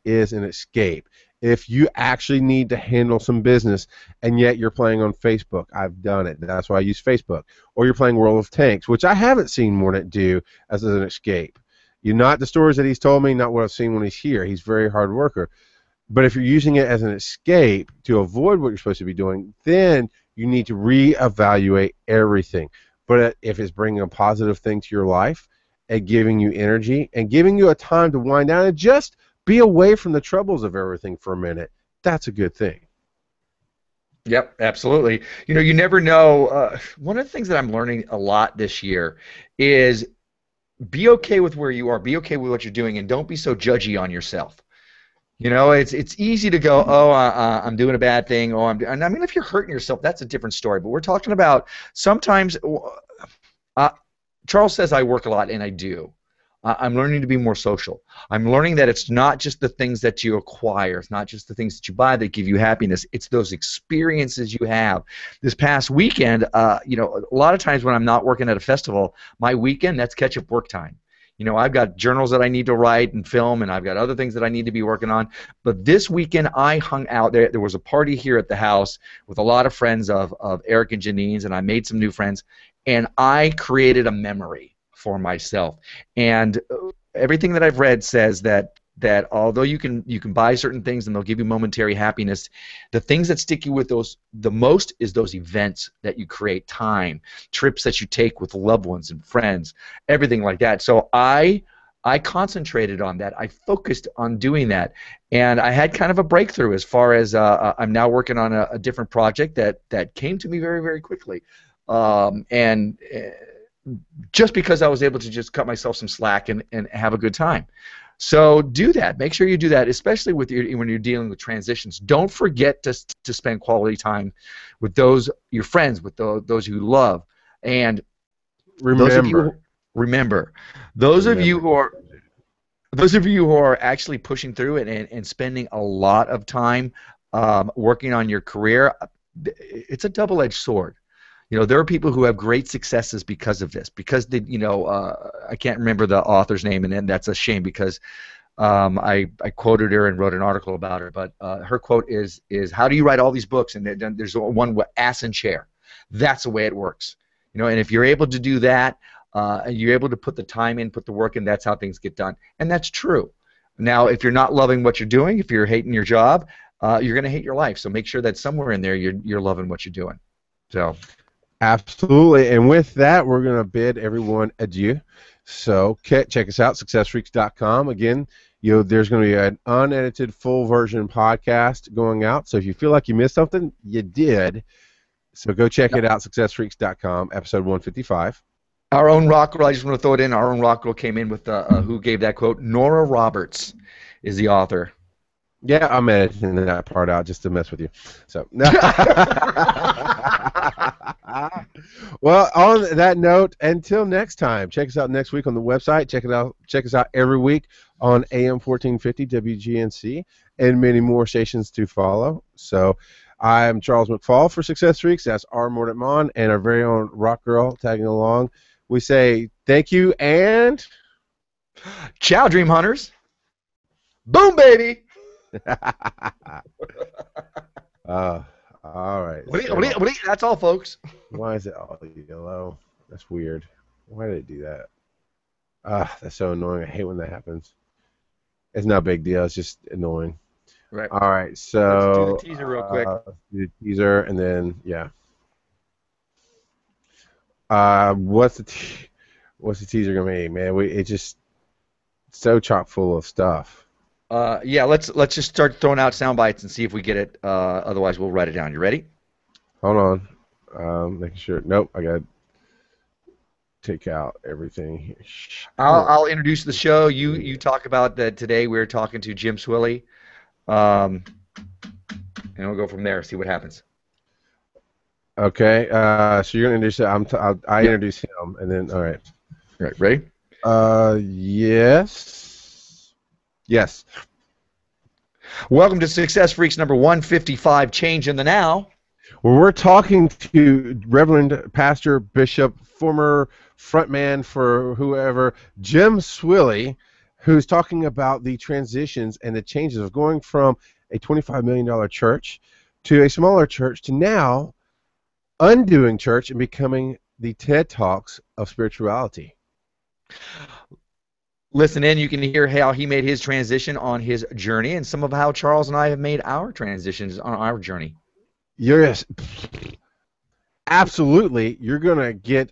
is an escape, if you actually need to handle some business and yet you're playing on Facebook, I've done it. That's why I use Facebook. Or you're playing World of Tanks, which I haven't seen Mornet do as an escape. Not the stories that he's told me, not what I've seen when he's here. He's a very hard worker. But if you're using it as an escape to avoid what you're supposed to be doing, then you need to reevaluate everything. But if it's bringing a positive thing to your life and giving you energy and giving you a time to wind down and just be away from the troubles of everything for a minute, that's a good thing. Yep, absolutely. You never know. One of the things that I'm learning a lot this year is be okay with where you are, be okay with what you're doing, and don't be so judgy on yourself. It's easy to go, I'm doing a bad thing. And I mean, if you're hurting yourself, that's a different story. But we're talking about sometimes. Charles says I work a lot, and I do. I'm learning to be more social. I'm learning that it's not just the things that you acquire. It's not just the things that you buy that give you happiness. It's those experiences you have. This past weekend, a lot of times when I'm not working at a festival, my weekend, that's catch-up work time. I've got journals that I need to write and film, and I've got other things that I need to be working on. But this weekend, I hung out there. There was a party here at the house with a lot of friends of Eric and Janine's, and I made some new friends, and I created a memory for myself. And everything that I've read says that although you can buy certain things and they'll give you momentary happiness, the things that stick you with those the most is those events that you create, time, trips that you take with loved ones and friends, everything like that. So I concentrated on that. I focused on doing that, and I had kind of a breakthrough as far as I'm now working on a different project that came to me very, very quickly, just because I was able to just cut myself some slack and have a good time. So do that. Make sure you do that, especially with when you're dealing with transitions. Don't forget to spend quality time with your friends, with those you love, and remember, those of you who are actually pushing through it and spending a lot of time working on your career, it's a double-edged sword. There are people who have great successes because of this. Because I can't remember the author's name, and that's a shame because I quoted her and wrote an article about her. But her quote is how do you write all these books? And then there's one ass and chair. That's the way it works. And if you're able to do that, and you're able to put the time in, put the work in, that's how things get done. And that's true. Now, if you're not loving what you're doing, if you're hating your job, you're going to hate your life. So make sure that somewhere in there you're loving what you're doing. So. Absolutely. And with that, we're going to bid everyone adieu. So check us out, successfreaks.com. Again, there's going to be an unedited full version podcast going out. So if you feel like you missed something, you did. So go check it out, successfreaks.com, episode 155. Our own rock girl, I just want to throw it in, our own rock girl came in with who gave that quote. Nora Roberts is the author. Yeah, I'm editing that part out just to mess with you. So, well, on that note, until next time, check us out next week on the website. Check us out every week on AM 1450 WGNC and many more stations to follow. So, I'm Charles McFall for Success Freaks. That's our Mordant Mon and our very own rock girl tagging along. We say thank you and ciao, Dream Hunters. Boom, baby. All right. That's all, folks. Why is it all yellow? That's weird. Why did it do that? That's so annoying. I hate when that happens. It's not a big deal. It's just annoying. Right. All right. So let's do the teaser real quick. Do the teaser and then yeah. What's the teaser gonna be, man? It's just so chock full of stuff. Yeah, let's just start throwing out sound bites and see if we get it. Otherwise, we'll write it down. You ready? Hold on. Making sure. Nope, I got to take out everything here. I'll introduce the show. You talk about that today. We're talking to Jim Swilley, and we'll go from there. See what happens. Okay. So you're gonna introduce it. I introduce him, and then all right. All right. Ready? Yes. Yes. Welcome to Success Freaks number 155, Change in the Now. Well, we're talking to Reverend Pastor Bishop, former frontman for whoever, Jim Swilley, who's talking about the transitions and the changes of going from a $25 million church to a smaller church to now undoing church and becoming the TED Talks of spirituality. Listen in, you can hear how he made his transition on his journey and some of how Charles and I have made our transitions on our journey. Yes, absolutely. You're going to get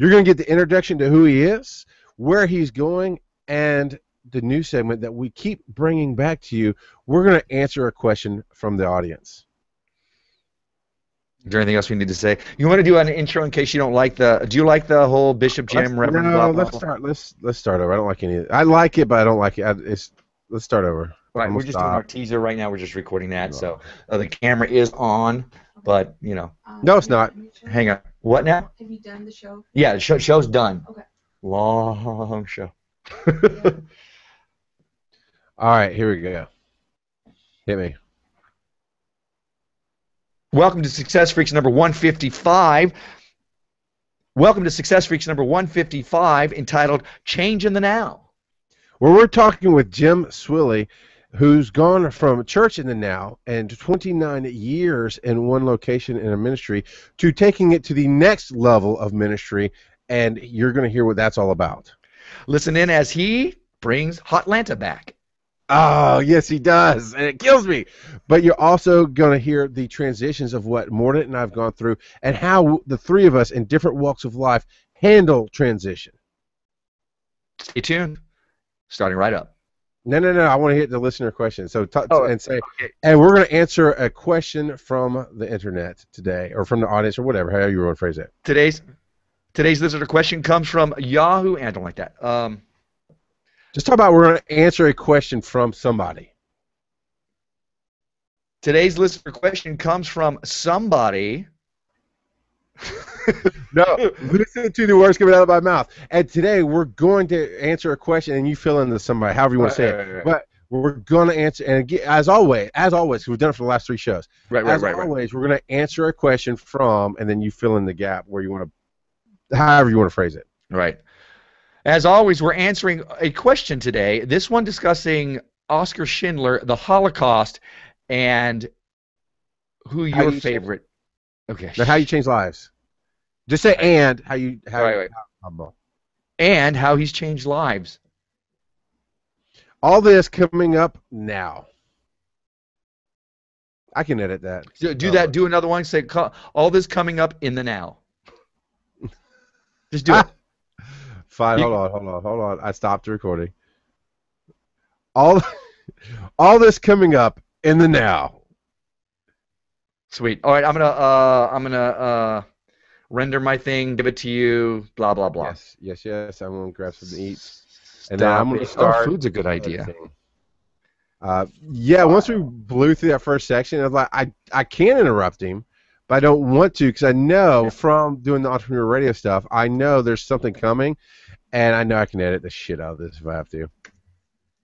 You're going to get the introduction to who he is, where he's going, and the new segment that we keep bringing back to you. We're going to answer a question from the audience. Is there anything else we need to say? You want to do an intro in case you don't like the? Do you like the whole Bishop Jim Reverend? No, let's start over. I don't like any. I like it, but I don't like it. Let's start over. Right, we're just doing our teaser right now. We're just recording that, so the camera is on, but you know. No, it's not. Hang on. What now? Have you done the show? Yeah, the show's done. Okay. Long show. All right, here we go. Hit me. Welcome to Success Freaks number 155. Welcome to Success Freaks number 155, entitled Change in the Now. Well, we're talking with Jim Swilley, who's gone from church in the now and 29 years in one location in a ministry to taking it to the next level of ministry, and you're going to hear what that's all about. Listen in as he brings Hotlanta back. Oh, yes, he does, and it kills me. But you're also going to hear the transitions of what Mordant and I have gone through and how the three of us in different walks of life handle transition. Stay tuned. Starting right up. No. I want to hit the listener question. So okay. And we're going to answer a question from the internet today, or from the audience, or whatever, however you want to phrase it. Today's listener question comes from Yahoo, and I don't like that. Just talk about we're going to answer a question from somebody. Today's listener question comes from somebody. No, listen to the words coming out of my mouth. And today we're going to answer a question, and you fill in the somebody, however you want to say it. Right. But we're going to answer, and again, as always, we've done it for the last 3 shows. Right. As always, we're going to answer a question from, and then you fill in the gap where you want to, however you want to phrase it. Right. As always, we're answering a question today. This one discussing Oskar Schindler, the Holocaust, and who your favorite. Okay. Now, how you change lives. Just say and how you Right. And how he's changed lives. All this coming up now. I can edit that. Do that. Do another one. Say all this coming up in the now. Just do it. Fine. Hold on. I stopped the recording. All this coming up in the now. Sweet. All right. I'm gonna render my thing. Give it to you. Blah blah blah. Yes. I'm gonna grab something to eat. And then I'm going to start. Oh, food's a good idea. Once we blew through that first section, I was like, I can interrupt him, but I don't want to because I know from doing the entrepreneur radio stuff, I know there's something coming, and I know I can edit the shit out of this if I have to.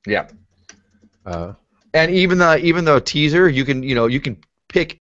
Yeah. And even the teaser, you can pick